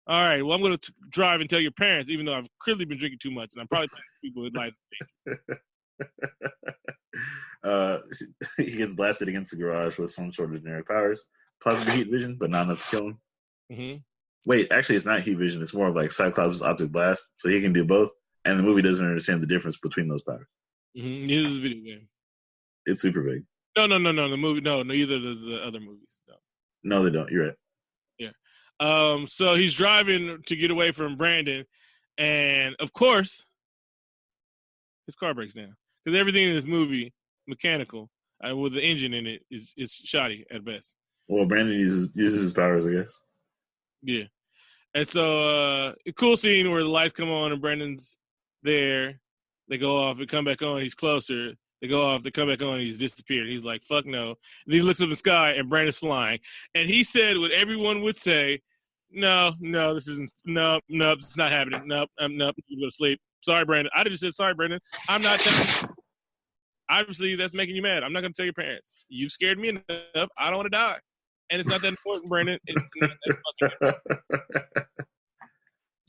All right, well, I'm going to drive and tell your parents, even though I've clearly been drinking too much, and I'm probably playing people with lives." He gets blasted against the garage with some sort of generic powers, possibly heat vision, but not enough to kill him. Mm-hmm. Wait, actually, it's not heat vision. It's more of like Cyclops' optic blast, so he can do both. And the movie doesn't understand the difference between those powers. Mm-hmm. Neither is a video game. It's super vague. No. The movie, no. Neither does the other movies. No, they don't. You're right. Yeah. So he's driving to get away from Brandon, and of course, his car breaks down because everything in this movie mechanical with the engine in it is shoddy at best. Well, Brandon uses his powers, I guess. Yeah. And so a cool scene where the lights come on and Brandon's there. They go off, they come back on, he's closer. They go off, they come back on, he's disappeared. He's like, fuck no. And he looks up in the sky and Brandon's flying. And he said what everyone would say, no, this isn't, no, it's not happening. Nope, you go to sleep. Sorry, Brandon. I just said, sorry, Brandon. I'm not telling you. Obviously, that's making you mad. I'm not going to tell your parents. You scared me enough. I don't want to die. And it's not that important, Brandon. It's not that fucking important.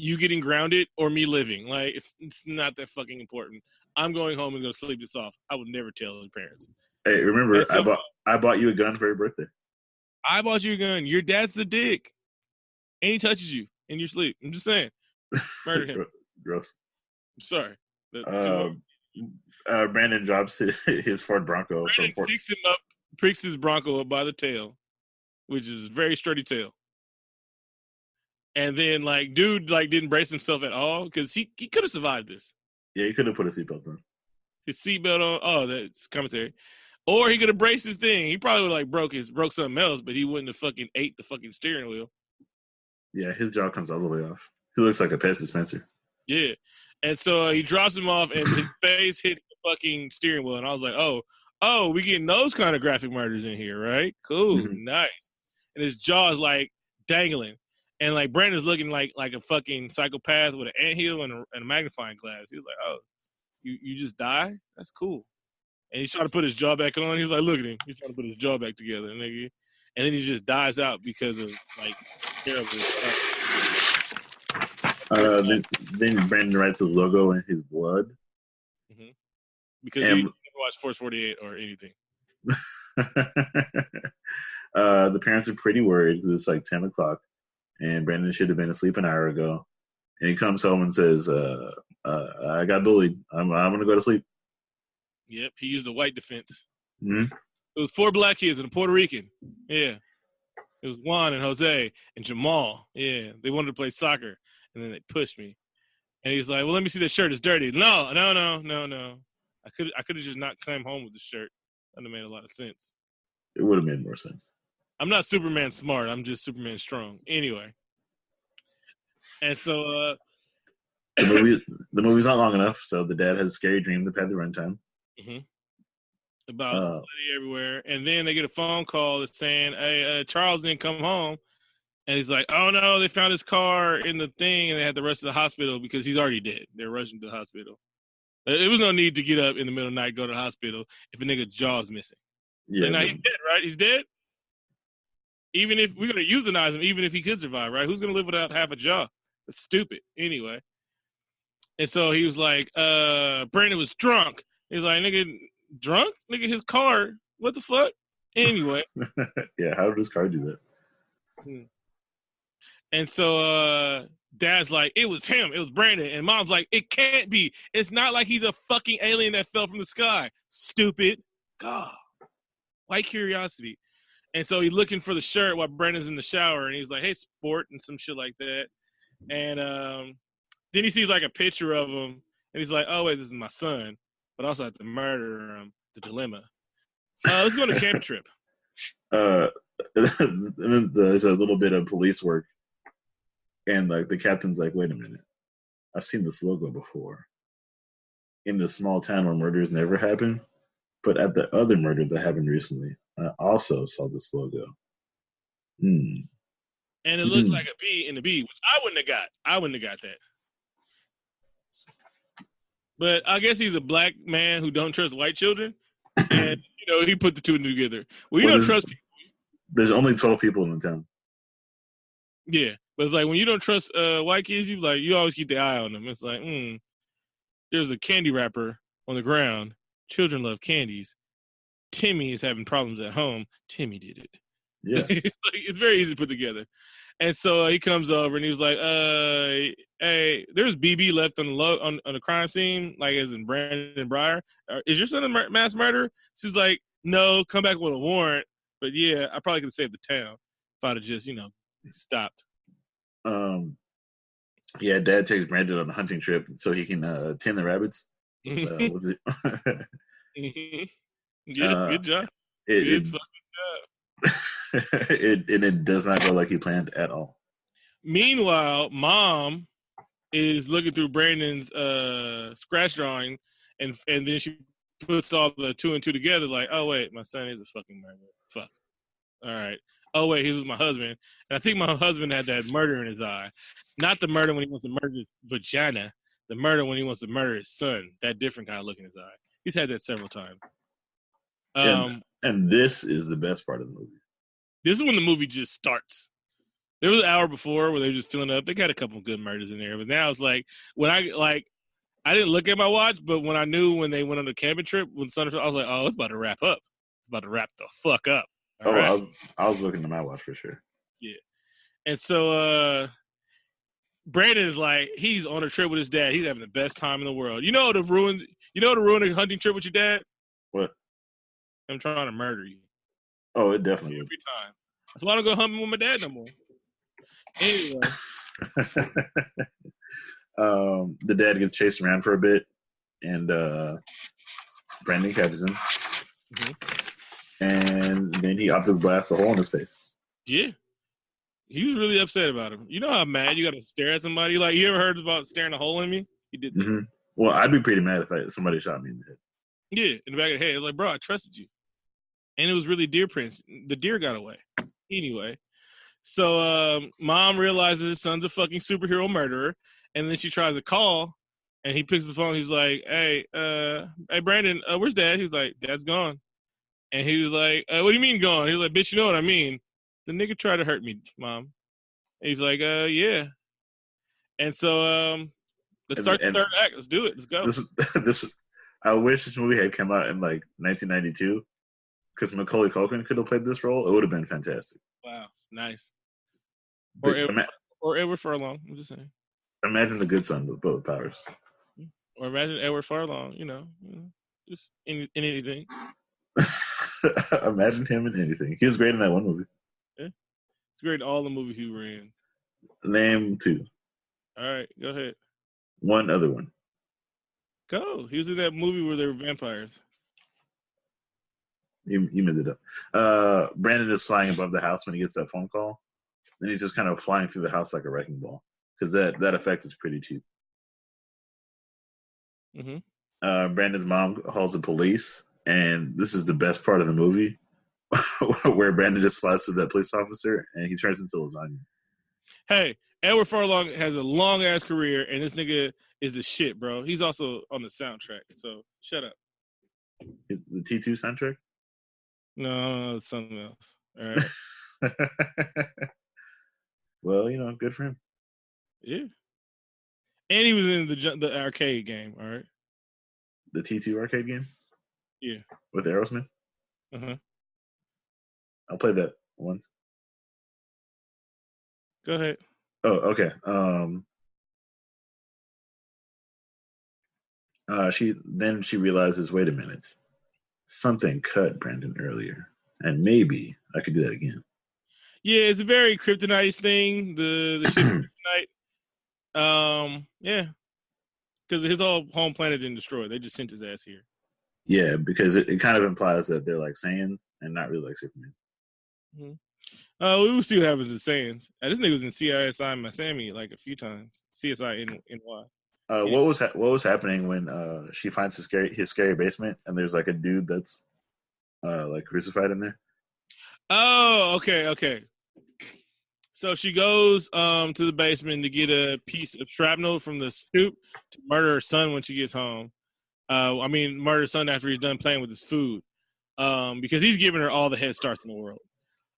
You getting grounded or me living. Like, it's not that fucking important. I'm going home and going to sleep this off. I would never tell your parents. Hey, remember, so, I bought you a gun for your birthday. I bought you a gun. Your dad's the dick. And he touches you in your sleep. I'm just saying. Murder him. Gross. I'm sorry. Brandon drops his Ford Bronco. Brandon picks his Bronco up by the tail, which is a very sturdy tail. And then, dude, didn't brace himself at all because he could have survived this. Yeah, he could have put a seatbelt on. His seatbelt on. Oh, that's commentary. Or he could have braced his thing. He probably would have broke something else, but he wouldn't have fucking ate the fucking steering wheel. Yeah, his jaw comes all the way off. He looks like a pest dispenser. Yeah. And so he drops him off, and his face hit the fucking steering wheel. And I was like, oh, we getting those kind of graphic murders in here, right? Cool, nice. And his jaw is dangling. And Brandon's looking like a fucking psychopath with an anthill and a magnifying glass. He was like, "Oh, you just die? That's cool." And he's trying to put his jaw back on. He was like, "Look at him. He's trying to put his jaw back together, nigga." And then he just dies out because of terrible stuff. Then Brandon writes his logo in his blood. Mm-hmm. Because you never watched Force 48 or anything. The parents are pretty worried because it's 10 o'clock. And Brandon should have been asleep an hour ago. And he comes home and says, I got bullied. I'm going to go to sleep. Yep, he used the white defense. Mm-hmm. It was 4 black kids and a Puerto Rican. Yeah. It was Juan and Jose and Jamal. Yeah, they wanted to play soccer. And then they pushed me. And he's like, well, let me see that shirt. It's dirty. No. I could have just not come home with the shirt. That would have made a lot of sense. It would have made more sense. I'm not Superman smart. I'm just Superman strong. Anyway. And so the movie's not long enough, so the dad has a scary dream to pad the runtime. Mm-hmm. about bloody everywhere. And then they get a phone call that's saying, hey, Charles didn't come home. And he's like, oh, no, they found his car in the thing, and they had to rush to the hospital because he's already dead. They're rushing to the hospital. There was no need to get up in the middle of the night, go to the hospital if a nigga's jaw's missing. Yeah, like, now he's dead, right? He's dead? Even if we're going to euthanize him, even if he could survive, right? Who's going to live without half a jaw? That's stupid. Anyway. And so he was like, Brandon was drunk. He's like, nigga, drunk? Nigga, his car. What the fuck? Anyway. Yeah, how did his car do that? And so Dad's like, it was him. It was Brandon. And Mom's like, it can't be. It's not like he's a fucking alien that fell from the sky. Stupid. God. White curiosity. And so he's looking for the shirt while Brandon's in the shower. And he's like, hey, sport, and some shit like that. And then he sees like a picture of him. And he's like, oh, wait, this is my son. But I also have to murder him. The dilemma. Let's go on a camp trip. And then there's a little bit of police work. And like the captain's like, wait a minute. I've seen this logo before. In the small town where murders never happen. But at the other murder that happened recently, I also saw this logo. And it looked like a B in the B, which I wouldn't have got that. But I guess he's a black man who don't trust white children. And, he put the two together. Well, you don't trust people. There's only 12 people in the town. Yeah. But it's like when you don't trust white kids, you always keep the eye on them. It's like, there's a candy wrapper on the ground. Children love candies. Timmy is having problems at home. Timmy did it. Yeah. It's very easy to put together. And so he comes over and he was like, hey, there's BB left on the crime scene, like as in Brandon Breyer. Is your son a mass murderer? She's like, no, come back with a warrant. But yeah, I probably could have saved the town if I'd have just, stopped. Yeah, Dad takes Brandon on a hunting trip so he can tend the rabbits. With it. Good job. Good fucking job. It does not go like he planned at all. Meanwhile, Mom is looking through Brandon's scratch drawing, and then she puts all the two and two together, like, oh wait, my son is a fucking murderer. Fuck. All right. Oh wait, he was my husband, and I think my husband had that murder in his eye. Not the murder when he wants to murder his vagina. The murder when he wants to murder his son. That different kind of look in his eye. He's had that several times. And this is the best part of the movie. This is when the movie just starts. There was an hour before where they were just filling up. They got a couple of good murders in there, but now it's like when I didn't look at my watch, but when I knew when they went on the camping trip with Sun, I was like, oh, it's about to wrap up. It's about to wrap the fuck up. All right. I was looking at my watch for sure. Yeah, and so Brandon is like, he's on a trip with his dad. He's having the best time in the world. You know to ruin a hunting trip with your dad? What? I'm trying to murder you. Oh, it definitely is. Every time. That's why I don't go hunting with my dad no more. Anyway. The dad gets chased around for a bit, and Brandon catches him. And then he opts to blast a hole in his face. Yeah. He was really upset about him. You know how mad you got to stare at somebody? Like, you ever heard about staring a hole in me? He did that. Mm-hmm. Well, I'd be pretty mad if somebody shot me in the head. Yeah, in the back of the head. Like, bro, I trusted you. And it was really deer prints. The deer got away. Anyway. So Mom realizes his son's a fucking superhero murderer. And then she tries to call. And he picks the phone. He's like, hey, Brandon, where's Dad? He's like, Dad's gone. And he was like, what do you mean gone? He's like, bitch, you know what I mean. The nigga tried to hurt me, Mom. And he's like, yeah. And so let's start the third act. Let's do it. Let's go. This I wish this movie had come out in like 1992 because Macaulay Culkin could have played this role. It would have been fantastic. Wow, it's nice. Or Edward Furlong. I'm just saying. Imagine the good son with both powers. Or imagine Edward Furlong. Just in anything. Imagine him in anything. He was great in that one movie. Yeah, it's great in all the movies he were in. Name two. All right, go ahead. One other one. Go. He was in that movie where they were vampires. You made it up. Brandon is flying above the house when he gets that phone call. And he's just kind of flying through the house like a wrecking ball. Because that effect is pretty cheap. Mm-hmm. Brandon's mom calls the police. And this is the best part of the movie, where Brandon just flies to that police officer and he turns into lasagna. Hey, Edward Furlong has a long ass career, and this nigga is the shit, bro. He's also on the soundtrack, so shut up. Is the T2 soundtrack? No, it's something else. All right. Well, good for him. Yeah. And he was in the arcade game, all right? The T2 arcade game? Yeah. With Aerosmith? Uh-huh. I'll play that once. Go ahead. Oh, okay. She realizes, wait a minute, something cut Brandon earlier, and maybe I could do that again. Yeah, it's a very kryptonite thing. The shit kryptonite. Yeah, because his whole home planet didn't destroy. They just sent his ass here. Yeah, because it kind of implies that they're like Saiyans and not really like Superman. Mm-hmm. We will see what happens with Saiyans. This nigga was in CSI Miami like a few times. CSI NY. What was happening when she finds his scary basement and there's like a dude that's like crucified in there? Oh, okay. So she goes to the basement to get a piece of shrapnel from the stoop to murder her son when she gets home. Murder her son after he's done playing with his food, because he's giving her all the head starts in the world.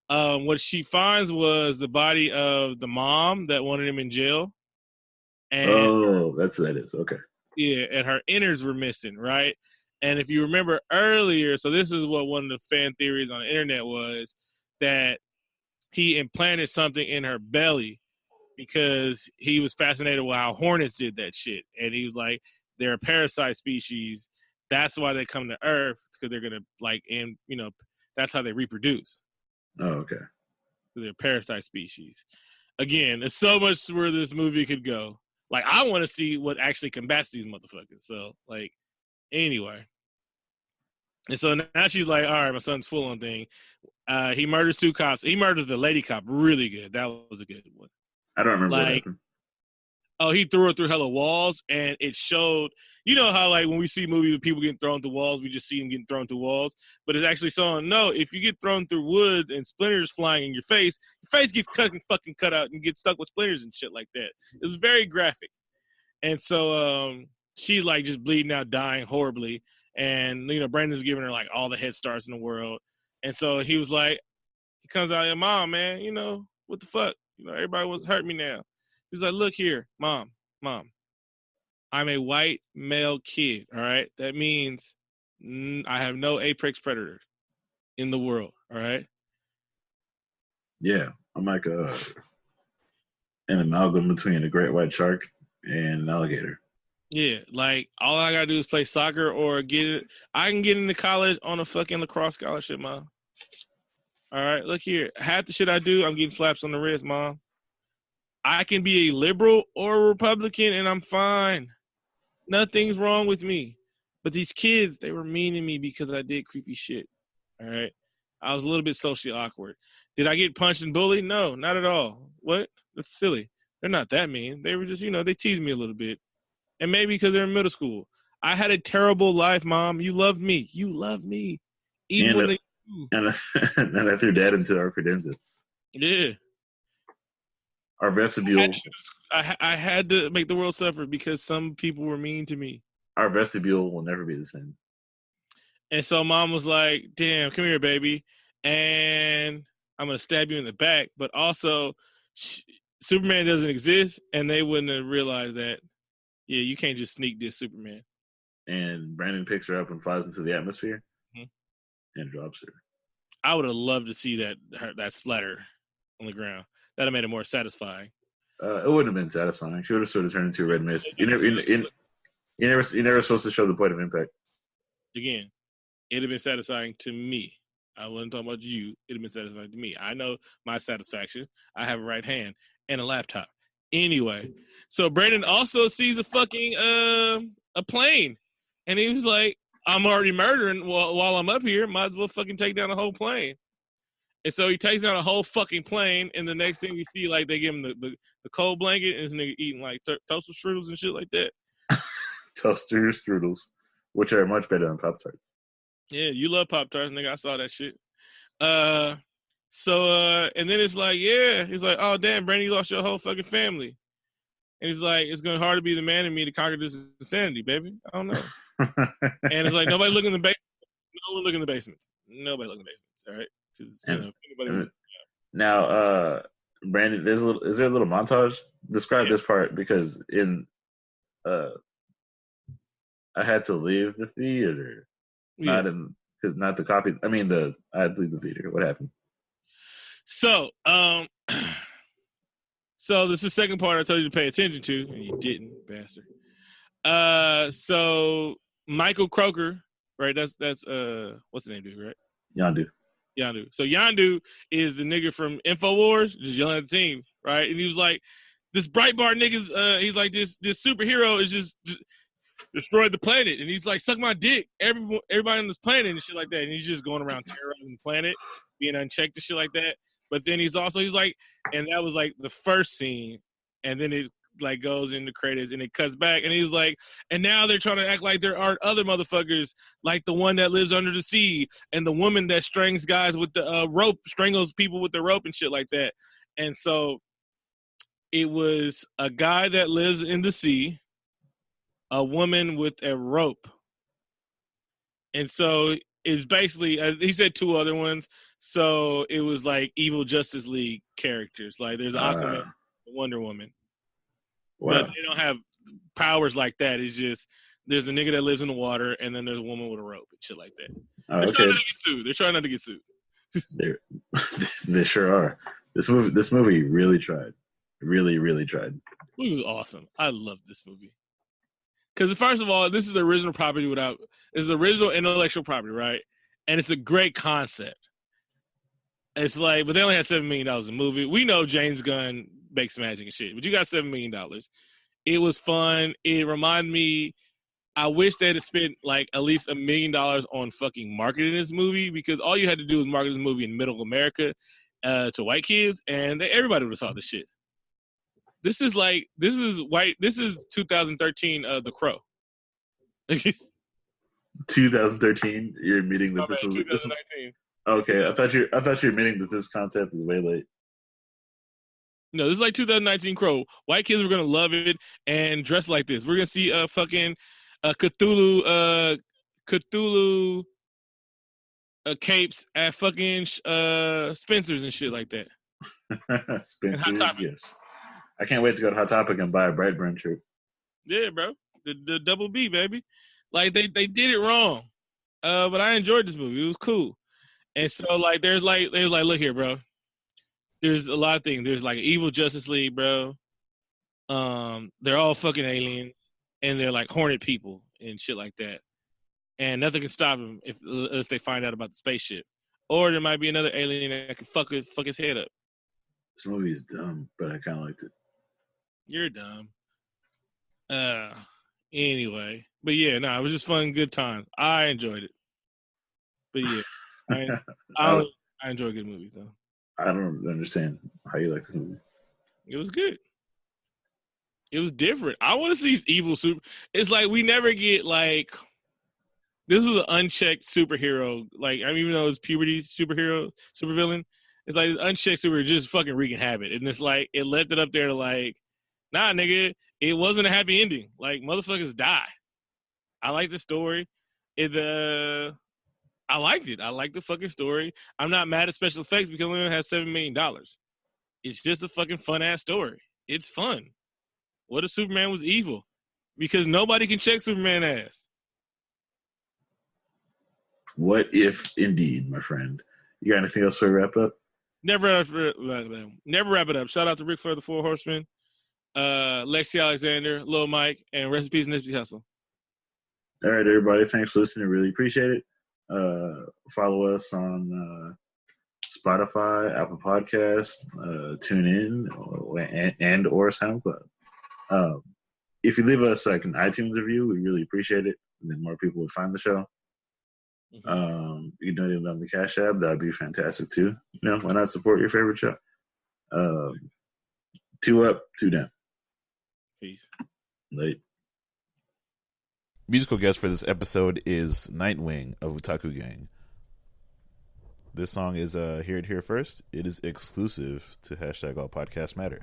What she finds was the body of the mom that wanted him in jail. And that's that is okay. Yeah, and her innards were missing, right? And if you remember earlier, so this is what one of the fan theories on the internet was, that he implanted something in her belly because he was fascinated with how hornets did that shit. And he was like, they're a parasite species. That's why they come to Earth, because they're going to, that's how they reproduce. Oh, okay. They're a parasite species. Again, there's so much where this movie could go. Like, I want to see what actually combats these motherfuckers. So, anyway. And so now she's like, all right, my son's full on thing. He murders 2 cops. He murders the lady cop really good. That was a good one. I don't remember what happened. Oh, he threw her through hella walls, and it showed, how when we see movies with people getting thrown through walls, we just see them getting thrown through walls. But it's actually showing, no, if you get thrown through wood and splinters flying in your face gets fucking cut out and get stuck with splinters and shit like that. It was very graphic. And so she's just bleeding out, dying horribly. And, Brandon's giving her all the head starts in the world. And so he was like, he comes out, Mom, man, what the fuck? Everybody wants to hurt me now. He was like, look here, mom, I'm a white male kid, all right? That means I have no apex predators in the world, all right? Yeah, I'm like an amalgam between a great white shark and an alligator. Yeah, all I gotta do is play soccer or I can get into college on a fucking lacrosse scholarship, Mom. All right, look here. Half the shit I do, I'm getting slaps on the wrist, Mom. I can be a liberal or a Republican, and I'm fine. Nothing's wrong with me. But these kids, they were mean to me because I did creepy shit. All right? I was a little bit socially awkward. Did I get punched and bullied? No, not at all. What? That's silly. They're not that mean. They were just, they teased me a little bit. And maybe because they're in middle school. I had a terrible life, Mom. You loved me. You loved me. Even when and I threw Dad into our credenza. Yeah. Our vestibule. I had to make the world suffer because some people were mean to me. Our vestibule will never be the same. And so Mom was like, damn, come here, baby. And I'm going to stab you in the back. But also, Superman doesn't exist. And they wouldn't have realized that, yeah, you can't just sneak this Superman. And Brandon picks her up and flies into the atmosphere and drops her. I would have loved to see that splatter on the ground. That would have made it more satisfying. It wouldn't have been satisfying. She would have sort of turned into a red mist. You're never supposed to show the point of impact. Again, it'd have been satisfying to me. I wasn't talking about you. It'd have been satisfying to me. I know my satisfaction. I have a right hand and a laptop. Anyway, so Brandon also sees a plane, and he was like, "I'm already murdering while I'm up here. Might as well fucking take down a whole plane." And so he takes down a whole fucking plane, and the next thing we see, they give him the cold blanket, and this nigga eating toaster strudels and shit like that. Toaster strudels, which are much better than Pop-Tarts. Yeah, you love Pop-Tarts, nigga. I saw that shit. And then it's like, yeah, he's like, oh damn, Brandon, you lost your whole fucking family. And he's like, it's going to hard to be the man in me to conquer this insanity, baby. I don't know. And it's like, nobody look in the basement. No one look in the basements. Nobody look in the basements. All right, because now, Brandon, is there a little montage? Describe this part because I had to leave the theater, not the copy. I mean, I had to leave the theater. What happened? So, so this is the second part I told you to pay attention to, and you didn't, bastard. So Michael Croker, right? That's what's the name, dude? Right? Yondu. So Yondu is the nigga from InfoWars, just yelling at the team, right? And he was like, "This Brightburn nigga's," he's like, "This superhero is just destroyed the planet," and he's like, "Suck my dick, everybody on this planet," and shit like that. And he's just going around terrorizing the planet, being unchecked and shit like that. But then he's like, and that was like the first scene, and then it like goes into credits and it cuts back, and he's like, and now they're trying to act like there aren't other motherfuckers like the one that lives under the sea and the woman that strangles guys with the rope, strangles people with the rope and shit like that. And so it was a guy that lives in the sea, a woman with a rope, and so it's basically he said two other ones. So it was like evil Justice League characters, like there's Aquaman, Wonder Woman. Wow. But they don't have powers like that. It's just there's a nigga that lives in the water, and then there's a woman with a rope and shit like that. They're trying not to get sued. They're trying not to get sued. They sure are. This movie really tried. Really, really tried. The movie was awesome. I loved this movie. Because first of all, this is original property it's original intellectual property, right? And it's a great concept. It's like, but they only had $7 million in the movie. We know James Gunn makes magic and shit, but you got $7 million. It was fun. It reminded me, I wish they'd have spent like at least $1 million on fucking marketing this movie, because all you had to do was market this movie in middle America to white kids, and everybody would have saw this shit. This is 2013 The Crow. 2013, you're admitting that this movie. 2019. Okay, I thought you were admitting that this concept is way late. No, this is like 2019 Crow. White kids were gonna love it and dress like this. We're gonna see fucking Cthulhu capes at fucking Spencer's and shit like that. Spencer's, yes. I can't wait to go to Hot Topic and buy a Brightburn shirt. Yeah, bro, the double B, baby. Like they did it wrong, but I enjoyed this movie. It was cool. And so like there's like look here, bro. There's a lot of things. There's like evil Justice League, bro. They're all fucking aliens, and they're like hornet people and shit like that. And nothing can stop them unless they find out about the spaceship. Or there might be another alien that can fuck his head up. This movie is dumb, but I kind of liked it. You're dumb. Anyway, but yeah, no, it was just fun, good time. I enjoyed it. But yeah, I enjoy good movies though. I don't understand how you like this movie. It was good. It was different. I want to see evil super. It's like we never get like. This was an unchecked superhero. Like, I mean, even though it's puberty supervillain, it's like unchecked superhero just fucking wreaking havoc. And it's like it left it up there to like, nah, nigga, it wasn't a happy ending. Like motherfuckers die. I like the story. I liked it. I like the fucking story. I'm not mad at special effects because it only has $7 million. It's just a fucking fun-ass story. It's fun. What if Superman was evil? Because nobody can check Superman ass. What if, indeed, my friend? You got anything else for a wrap-up? Never wrap it up. Shout out to Rick Flair, the Four Horsemen, Lexi Alexander, Lil Mike, and rest in peace, Nipsey Hussle. All right, everybody. Thanks for listening. Really appreciate it. Follow us on Spotify, Apple Podcasts, TuneIn, or SoundCloud. If you leave us like an iTunes review, we really appreciate it. And then more people would find the show. Mm-hmm. You can donate on the Cash App. That'd be fantastic too. You know, why not support your favorite show? 2 up, 2 down. Peace. Late. Musical guest for this episode is Nightwing of Utaku Gang. This song is Hear It Here First. It is exclusive to hashtag All Podcasts Matter.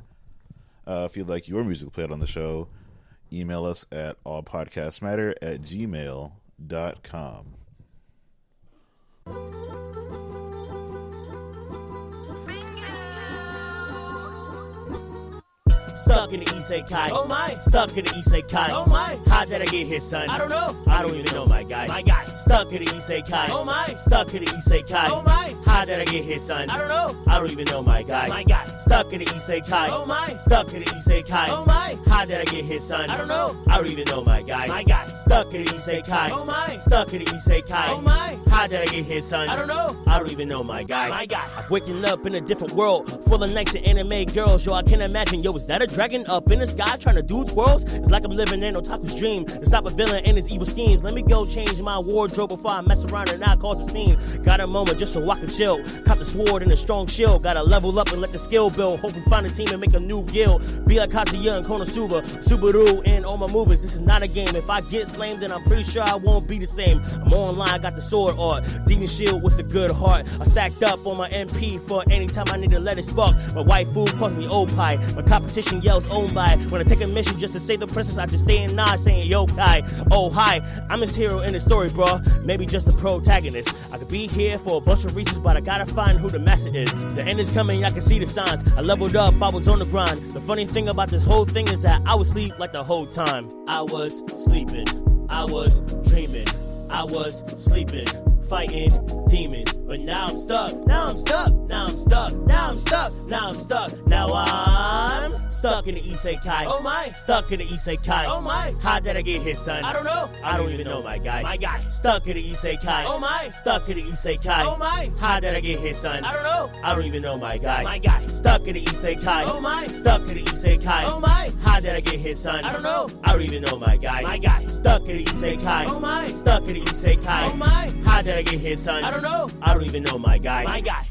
If you'd like your music played on the show, email us at allpodcastmatter@gmail.com. Stuck in the isekai. Oh my. Stuck in the isekai. Oh my. How did I get here, son? I don't know. I don't even know, my guy. My guy. Stuck in the isekai. Oh my. Stuck in the isekai. Oh my. How did I get here, son? I don't know. I don't even know, my guy. My guy. Stuck in the isekai. Oh my. Stuck in the isekai. Oh my. How did I get here, son? I don't know. I don't even know, my guy. My guy. Stuck in the isekai. Oh my. Stuck in the isekai. Oh my. How did I get here, son? I don't know. I don't even know, my guy. My guy. I've waken up in a different world, full of nights and anime girls. Yo, I can't imagine. Yo, is that a dragon up in the sky trying to do twirls? It's like I'm living in Otaku's dream to stop a villain and his evil schemes. Let me go change my wardrobe before I mess around and not cause a scene. Got a moment just so I can chill. Cop the sword and a strong shield. Gotta level up and let the skill build. Hope we find a team and make a new guild. Be like Kazuya and Konosuba, Subaru and all my movies. This is not a game. If I get slammed, then I'm pretty sure I won't be the same. I'm online, got the sword art, demon shield with a good heart. I stacked up on my MP for any time I need to let it spark. My waifu calls me old pie. My competition yells own by. When I take a mission just to save the princess, I just stay in nod saying yokai. Oh hi, I'm his hero in the story, bro. Maybe just a protagonist. I could be here for a bunch of reasons, but I gotta find who the master is. The end is coming, I can see the signs. I leveled up, I was on the grind. The funny thing about this whole thing is that I was asleep like the whole time. I was sleeping, I was dreaming, I was sleeping, fighting demons. But now I'm stuck, now I'm stuck, now I'm stuck, now I'm stuck, now I'm stuck. Now I'm stuck in the isekai. Oh my. Stuck in the isekai. Oh my. How did I get here, son? I don't know. I don't even know, my guy. My guy. Stuck in the isekai. Oh my. Stuck in the isekai. Oh my. How did I get here, son? I don't know. I don't even know, my guy. My guy. Stuck in the isekai. Oh my. Stuck in the isekai. Oh my. How did I get here, son? I don't know. I don't even know, my guy. My guy. Stuck in the isekai. Oh my. Stuck in the isekai. Oh my. How did I get here, son? I don't know. I don't even know, my guy. My guy.